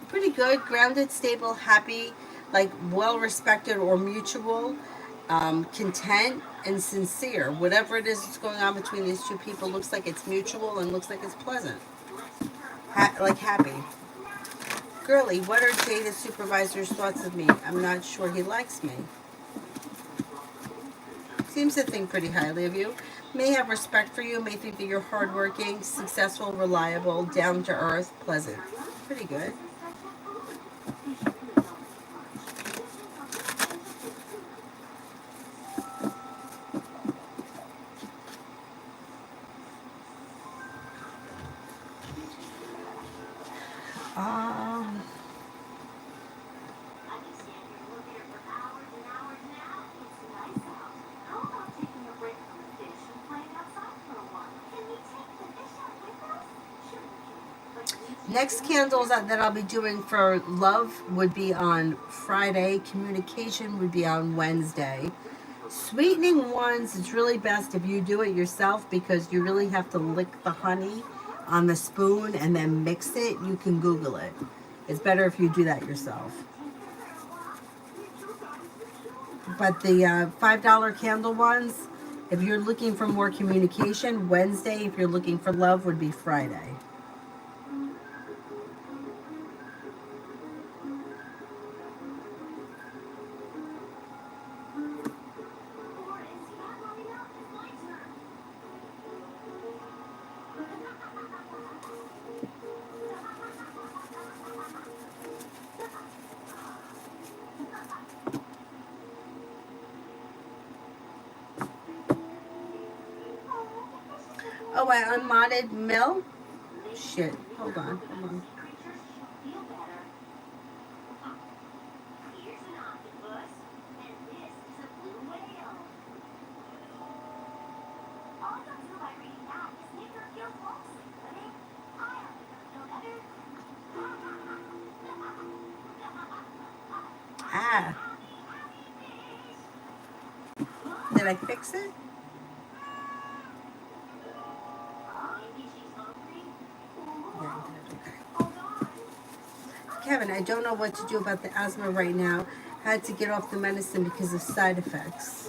Pretty good, grounded, stable, happy, like well respected or mutual, content and sincere. Whatever it is that's going on between these two people looks like it's mutual and looks like it's pleasant. Like happy. Girly, what are data supervisor's thoughts of me? I'm not sure he likes me. Seems to think pretty highly of you. May have respect for you. May think that you're hardworking, successful, reliable, down to earth, pleasant. Pretty good. Um, Next candles that I'll be doing for love would be on Friday. Communication would be on Wednesday. Sweetening ones, it's really best if you do it yourself because you really have to lick the honey on the spoon and then mix it. You can Google it. It's better if you do that yourself. But the $5 candle ones, if you're looking for more communication, Wednesday. If you're looking for love, would be Friday. Oh, I unmodded Mill? Shit. Hold on. Hold on. Ah. Did I fix it? Kevin, I don't know what to do about the asthma right now. Had to get off the medicine because of side effects.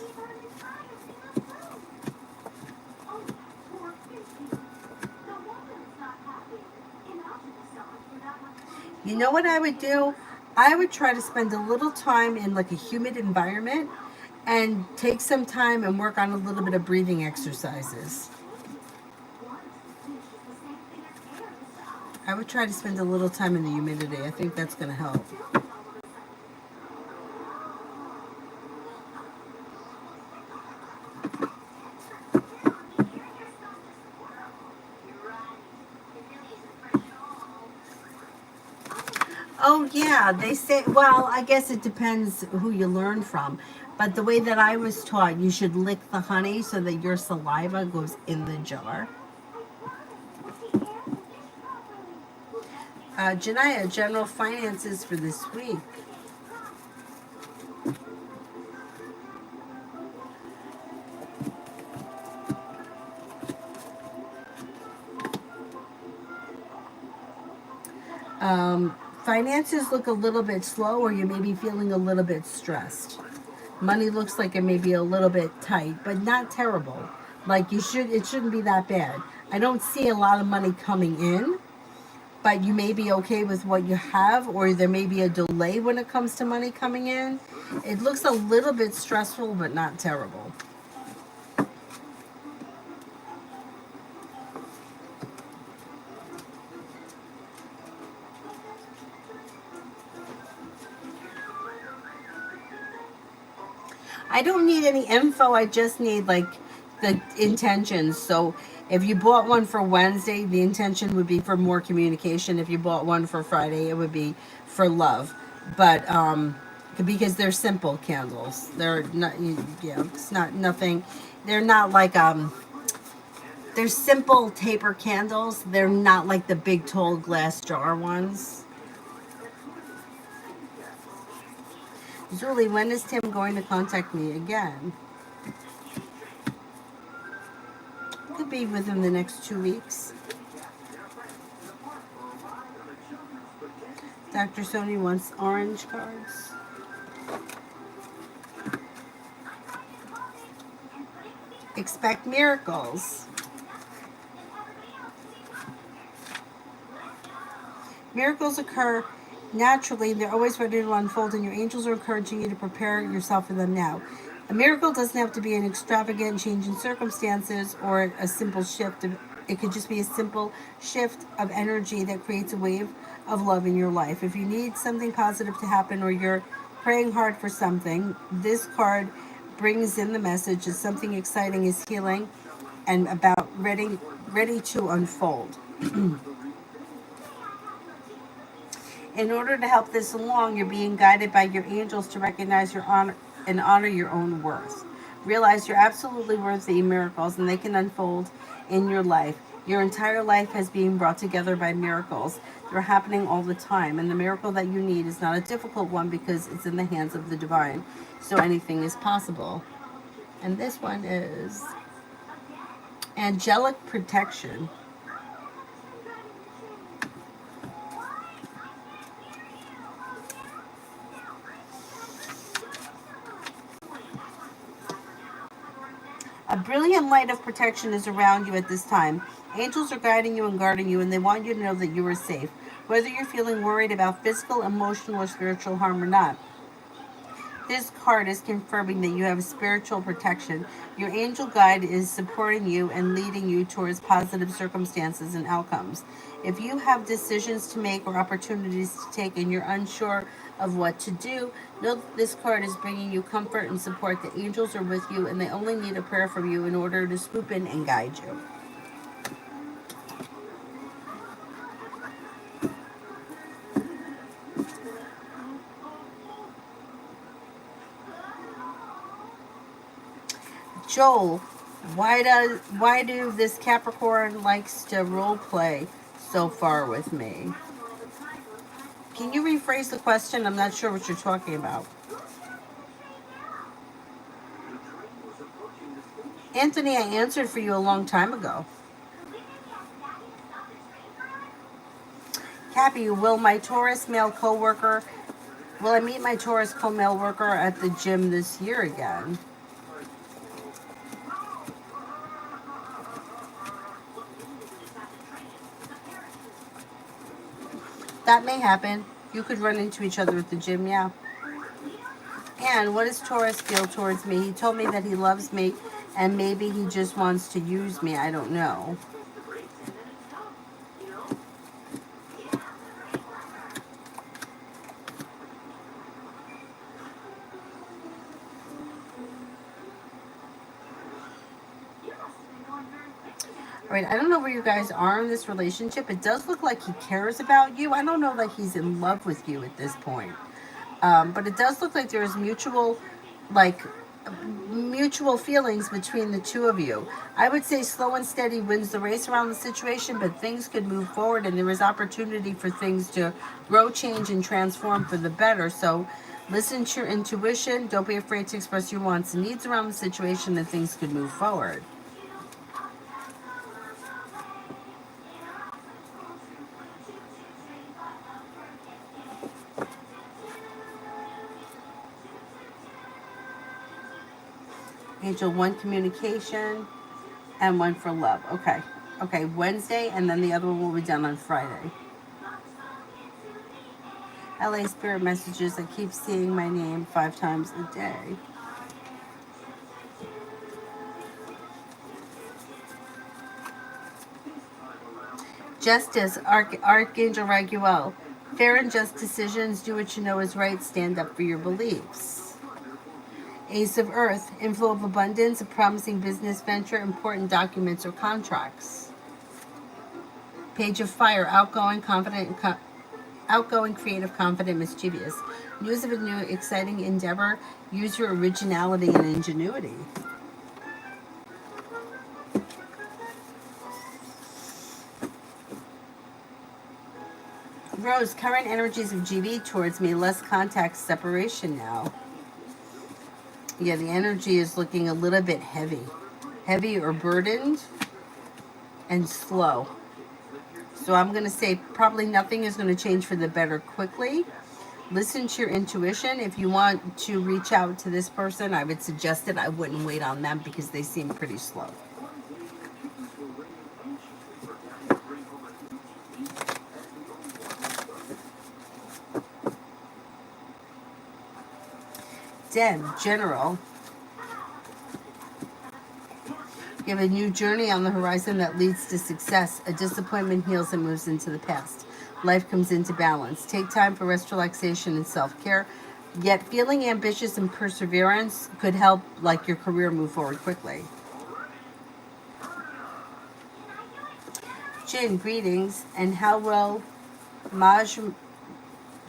You know what I would do? I would try to spend a little time in like a humid environment and take some time and work on a little bit of breathing exercises. I would try to spend a little time in the humidity. I think that's going to help. Oh, yeah. They say, well, I guess it depends who you learn from. But the way that I was taught, you should lick the honey so that your saliva goes in the jar. Janaya, general finances for this week. Finances look a little bit slow, or you may be feeling a little bit stressed. Money looks like it may be a little bit tight, but not terrible. Like it shouldn't be that bad. I don't see a lot of money coming in, but you may be okay with what you have, or there may be a delay when it comes to money coming in. It looks a little bit stressful, but not terrible. I don't need any info. I just need like the intentions. So if you bought one for Wednesday, the intention would be for more communication. If you bought one for Friday, it would be for love. But because they're simple candles, they're not. Yeah, it's not nothing. They're not like they're simple taper candles. They're not like the big tall glass jar ones. Julie, when is Tim going to contact me again? It could be within the next 2 weeks. Dr. Sony wants orange cards. Expect miracles. Miracles occur naturally, and they're always ready to unfold, and your angels are encouraging you to prepare yourself for them now. A miracle doesn't have to be an extravagant change in circumstances or a simple shift. It could just be a simple shift of energy that creates a wave of love in your life. If you need something positive to happen or you're praying hard for something, this card brings in the message that something exciting is healing and about ready to unfold. In order to help this along, you're being guided by your angels to recognize your honor and honor your own worth. Realize you're absolutely worthy of miracles and they can unfold in your life. Your entire life has been brought together by miracles. They're happening all the time. And the miracle that you need is not a difficult one because it's in the hands of the divine. So anything is possible. And this one is angelic protection. A brilliant light of protection is around you at this time. Angels are guiding you and guarding you, and they want you to know that you are safe, whether you're feeling worried about physical, emotional, or spiritual harm or not. This card is confirming that you have spiritual protection. Your angel guide is supporting you and leading you towards positive circumstances and outcomes. If you have decisions to make or opportunities to take and you're unsure of what to do, know that this card is bringing you comfort and support. The angels are with you and they only need a prayer from you in order to swoop in and guide you. Joel, why do this Capricorn likes to role play so far with me? Can you rephrase the question? I'm not sure what you're talking about. Anthony, I answered for you a long time ago. Cappy, will I meet my Taurus male worker at the gym this year again? That may happen. You could run into each other at the gym, yeah. And what does Taurus feel towards me? He told me that he loves me and maybe he just wants to use me. I don't know. All right, I don't know where you guys are in this relationship. It does look like he cares about you. I don't know that he's in love with you at this point. But it does look like there's like, mutual feelings between the two of you. I would say slow and steady wins the race around the situation, but things could move forward and there is opportunity for things to grow, change, and transform for the better. So listen to your intuition. Don't be afraid to express your wants and needs around the situation and things could move forward. Angel 1, communication, and 1 for love. Okay. Okay, Wednesday, and then the other one will be done on Friday. LA Spirit Messages, I keep seeing my name 5 times a day. Justice, Archangel Raguel. Fair and just decisions, do what you know is right, stand up for your beliefs. Ace of Earth, inflow of abundance, a promising business venture, important documents or contracts. Page of Fire, outgoing, creative, confident, mischievous. News of a new, exciting endeavor. Use your originality and ingenuity. Rose, current energies of GB towards me, less contact, separation now. Yeah, the energy is looking a little bit heavy. Heavy or burdened and slow. So I'm going to say probably nothing is going to change for the better quickly. Listen to your intuition. If you want to reach out to this person, I would suggest it. I wouldn't wait on them because they seem pretty slow. Den, general. You have a new journey on the horizon that leads to success. A disappointment heals and moves into the past. Life comes into balance. Take time for rest, relaxation, and self-care. Yet feeling ambitious and perseverance could help like your career move forward quickly. Jin, greetings. And how will Maj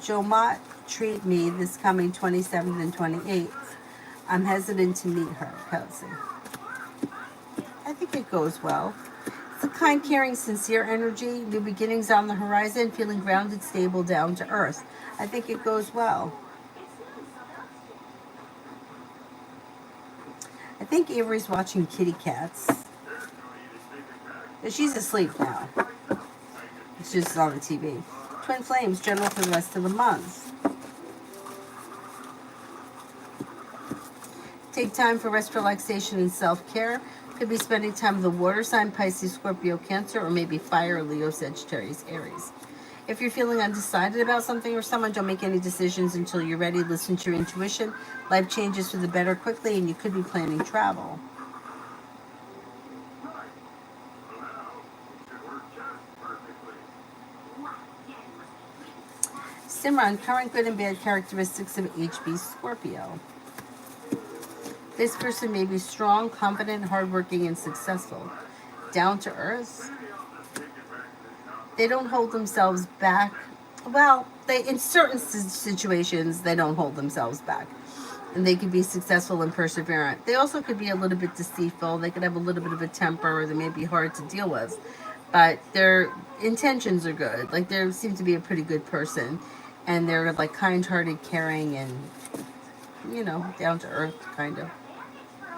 Jomat treat me this coming 27th and 28th? I'm hesitant to meet her, Kelsey. I think it goes well. It's a kind, caring, sincere energy. New beginnings on the horizon, feeling grounded, stable, down to earth. I think it goes well. I think Avery's watching kitty cats. She's asleep now. It's just on the TV. Twin flames, general for the rest of the month. Take time for rest, relaxation, and self-care. Could be spending time with the water sign, Pisces, Scorpio, Cancer, or maybe fire, Leo, Sagittarius, Aries. If you're feeling undecided about something or someone, don't make any decisions until you're ready. Listen to your intuition. Life changes for the better quickly, and you could be planning travel. Simran, current good and bad characteristics of HB Scorpio. This person may be strong, confident, hardworking, and successful. Down to earth. They don't hold themselves back. Well, in certain situations, they don't hold themselves back. And they can be successful and perseverant. They also could be a little bit deceitful. They could have a little bit of a temper, or they may be hard to deal with. But their intentions are good. Like, they seem to be a pretty good person. And they're, like, kind-hearted, caring, and, you know, down to earth, kind of.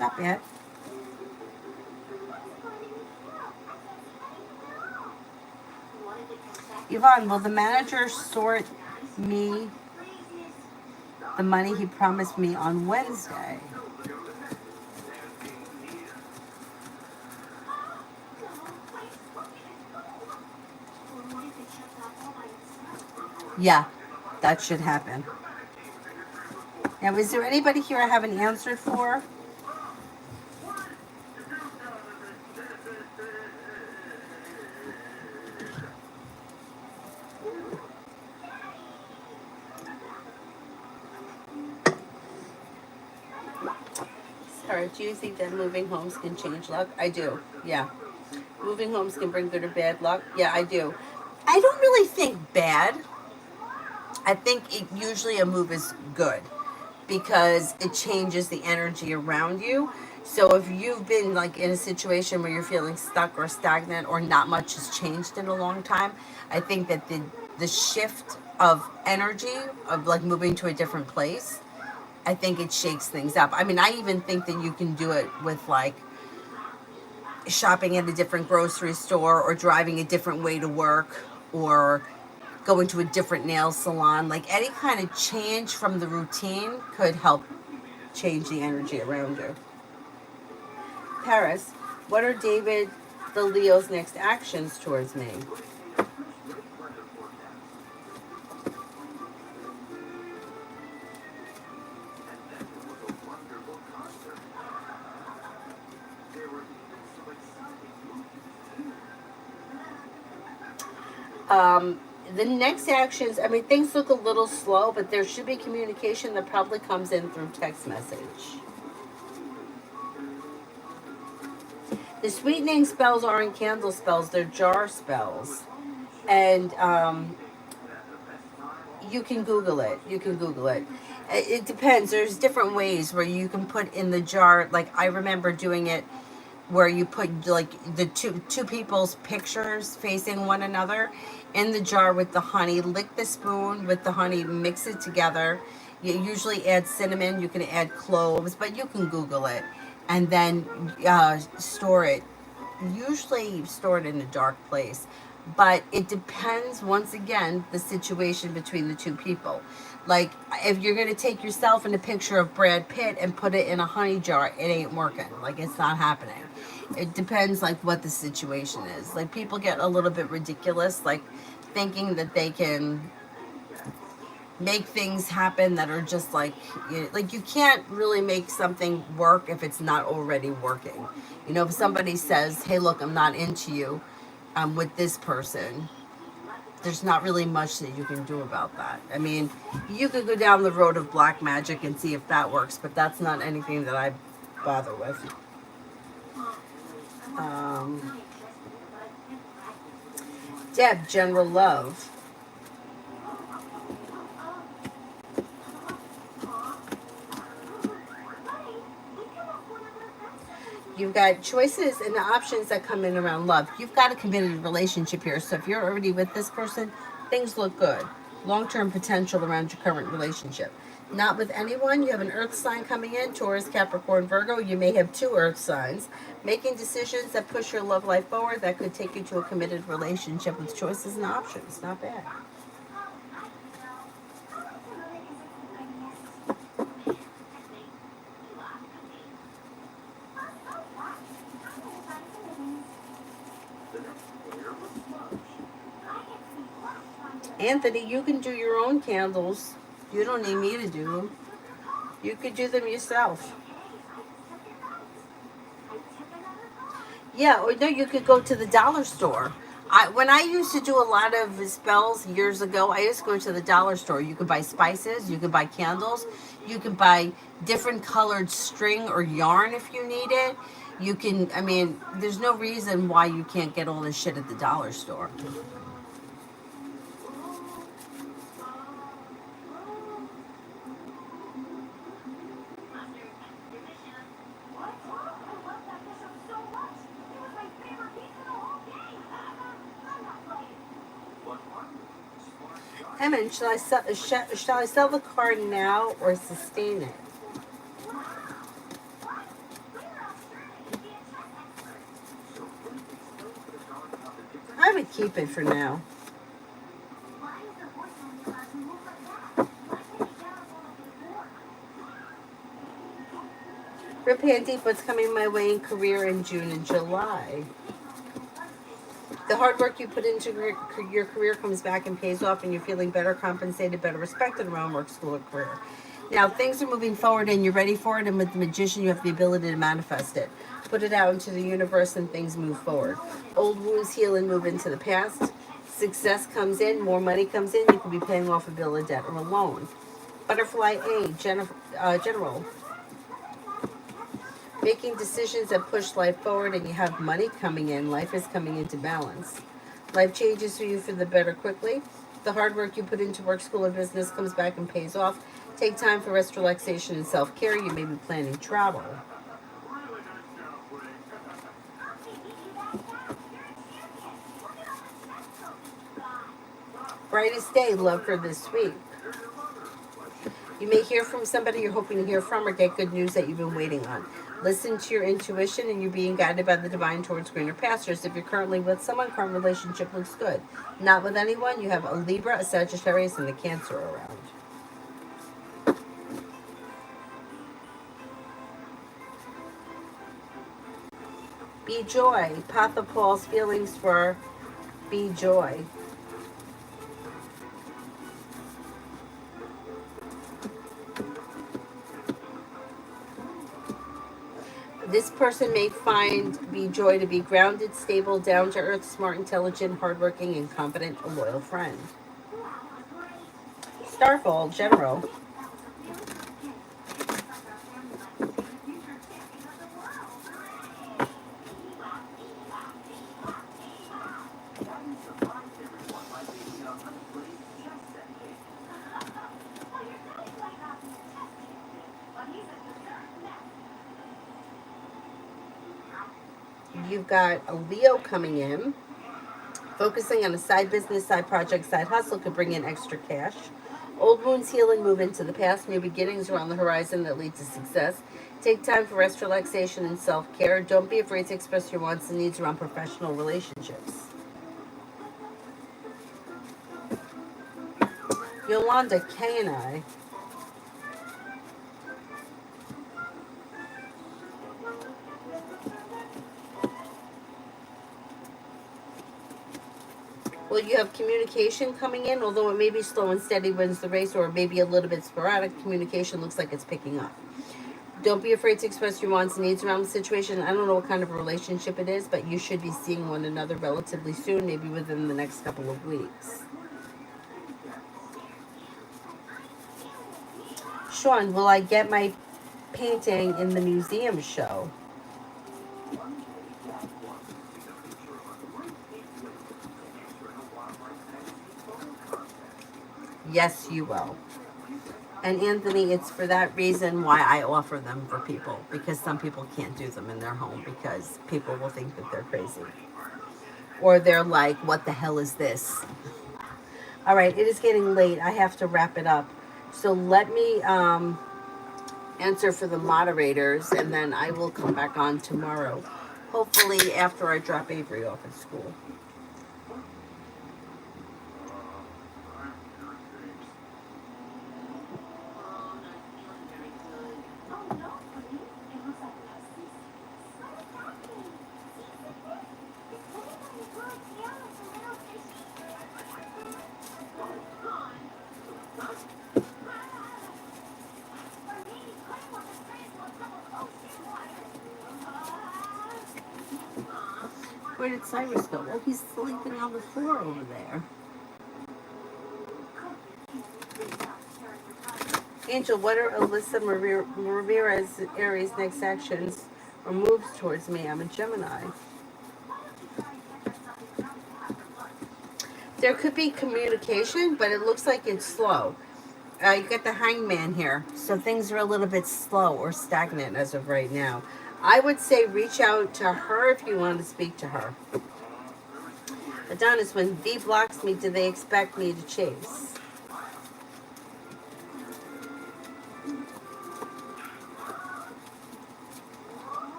Not bad. Yvonne, will the manager sort me the money he promised me on Wednesday? Yeah, that should happen. Now, is there anybody here I haven't answered for? Sarah, do you think that moving homes can change luck? I do, yeah. Moving homes can bring good or bad luck? Yeah, I do. I don't really think bad. I think usually a move is good because it changes the energy around you. So if you've been like in a situation where you're feeling stuck or stagnant or not much has changed in a long time, I think that the shift of energy of like moving to a different place, I think it shakes things up. I mean, I even think that you can do it with like shopping at a different grocery store or driving a different way to work or going to a different nail salon. Like any kind of change from the routine could help change the energy around you. Paris, what are David the Leo's next actions towards me? The next actions, I mean, things look a little slow, but there should be communication that probably comes in through text message. The sweetening spells aren't candle spells, they're jar spells. And you can Google it. You can Google it. It depends. There's different ways where you can put in the jar. Like I remember doing it where you put like the two people's pictures facing one another in the jar with the honey. Lick the spoon with the honey, mix it together. You usually add cinnamon. You can add cloves, but you can Google it, and then store it. Usually store it in a dark place, But it depends, once again, the situation between the two people. Like, if you're going to take yourself in a picture of Brad Pitt and put it in a honey jar, it ain't working. Like, it's not happening. It depends, like, what the situation is. Like, people get a little bit ridiculous, like, thinking that they can make things happen that are just like, like, you can't really make something work if it's not already working. You know, if somebody says, hey, look, I'm not into you, I'm with this person, there's not really much that you can do about that. I mean, you could go down the road of black magic and see if that works, but that's not anything that I bother with. um, Deb, general love. You've got choices and options that come in around love. You've got a committed relationship here. So if you're already with this person, things look good. Long-term potential around your current relationship. Not with anyone. You have an earth sign coming in, Taurus, Capricorn, Virgo. You may have two earth signs. Making decisions that push your love life forward, that could take you to a committed relationship with choices and options. Not bad. Anthony, you can do your own candles. You don't need me to do them. You could do them yourself. Yeah, or no, you could go to the dollar store. When I used to do a lot of spells years ago, I used to go to the dollar store. You could buy spices, you could buy candles, you could buy different colored string or yarn if you need it. You can, I mean, there's no reason why you can't get all this shit at the dollar store. Emin, shall I sell the car now or sustain it? I would keep it for now. Rip Hand Deep, what's coming my way in career in June and July? The hard work you put into your career comes back and pays off, and you're feeling better compensated, better respected around work, school, or career. Now, things are moving forward and you're ready for it, and with the magician, you have the ability to manifest it. Put it out into the universe and things move forward. Old wounds heal and move into the past. Success comes in, more money comes in, you could be paying off a bill of debt or a loan. Butterfly A, general. Making decisions that push life forward, and you have money coming in. Life is coming into balance. Life changes for you for the better quickly. The hard work you put into work, school, or business comes back and pays off. Take time for rest, relaxation, and self-care. You may be planning travel. Brightest day, love for this week. You may hear from somebody you're hoping to hear from, or get good news that you've been waiting on. Listen to your intuition, and you're being guided by the divine towards greener pastures. If you're currently with someone, current relationship looks good. Not with anyone, you have a Libra, a Sagittarius, and a Cancer around. Be joy. Patha Paul's feelings for be joy. This person may find be joy to be grounded, stable, down to earth, smart, intelligent, hardworking, and confident, a loyal friend. Starfall, general. You've got a Leo coming in. Focusing on a side business, side project, side hustle could bring in extra cash. Old wounds heal and move into the past. New beginnings are on the horizon that lead to success. Take time for rest, relaxation, and self-care. Don't be afraid to express your wants and needs around professional relationships. Yolanda K and I. Well, you have communication coming in, although it may be slow and steady wins the race, or maybe a little bit sporadic. Communication looks like it's picking up. Don't be afraid to express your wants and needs around the situation. I don't know what kind of relationship it is, but you should be seeing one another relatively soon, maybe within the next couple of weeks. Sean, will I get my painting in the museum show? Yes, you will. And Anthony, it's for that reason why I offer them for people, because some people can't do them in their home because people will think that they're crazy. Or they're like, what the hell is this? All right, it is getting late. I have to wrap it up. So let me answer for the moderators, and then I will come back on tomorrow. Hopefully after I drop Avery off at school. Where did Cyrus go? Oh, he's sleeping on the floor over there. Angel, what are Alyssa Rivera's Aries next actions or moves towards me? I'm a Gemini. There could be communication, but it looks like it's slow. You got the hangman here, so things are a little bit slow or stagnant as of right now. I would say reach out to her if you want to speak to her. Adonis, when V blocks me, do they expect me to chase?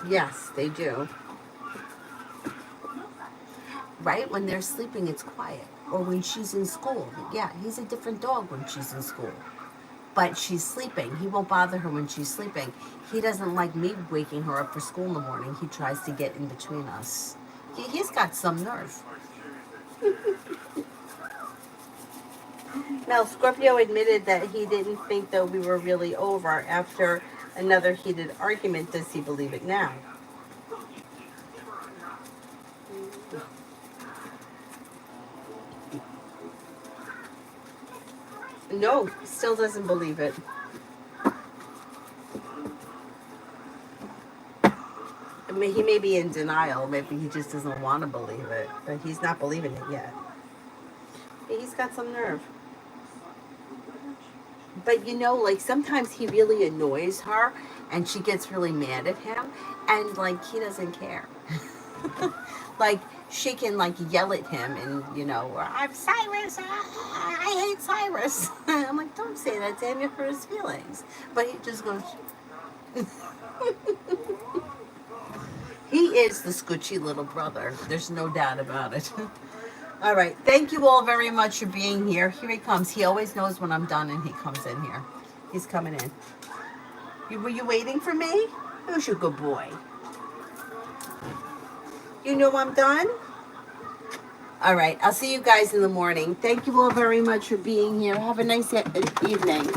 Yes, they do. Right? When they're sleeping, it's quiet. Or when she's in school. Yeah, he's a different dog when she's in school. But she's sleeping. He won't bother her when she's sleeping. He doesn't like me waking her up for school in the morning. He tries to get in between us. He's got some nerve. Now, Scorpio admitted that he didn't think that we were really over after another heated argument. Does he believe it now? No, still doesn't believe it. I mean, he may be in denial. Maybe he just doesn't want to believe it, but he's not believing it yet. He's got some nerve. But you know, like sometimes he really annoys her and she gets really mad at him and like he doesn't care. Like she can like yell at him and you know, I'm Cyrus, I hate Cyrus. I'm like, don't say that to him, you hurt his feelings. But he just goes he is the scoochy little brother. There's no doubt about it. All right. Thank you all very much for being here. Here he comes. He always knows when I'm done and he comes in here. He's coming in. Were you waiting for me? Who's your good boy? You know I'm done? All right. I'll see you guys in the morning. Thank you all very much for being here. Have a nice evening.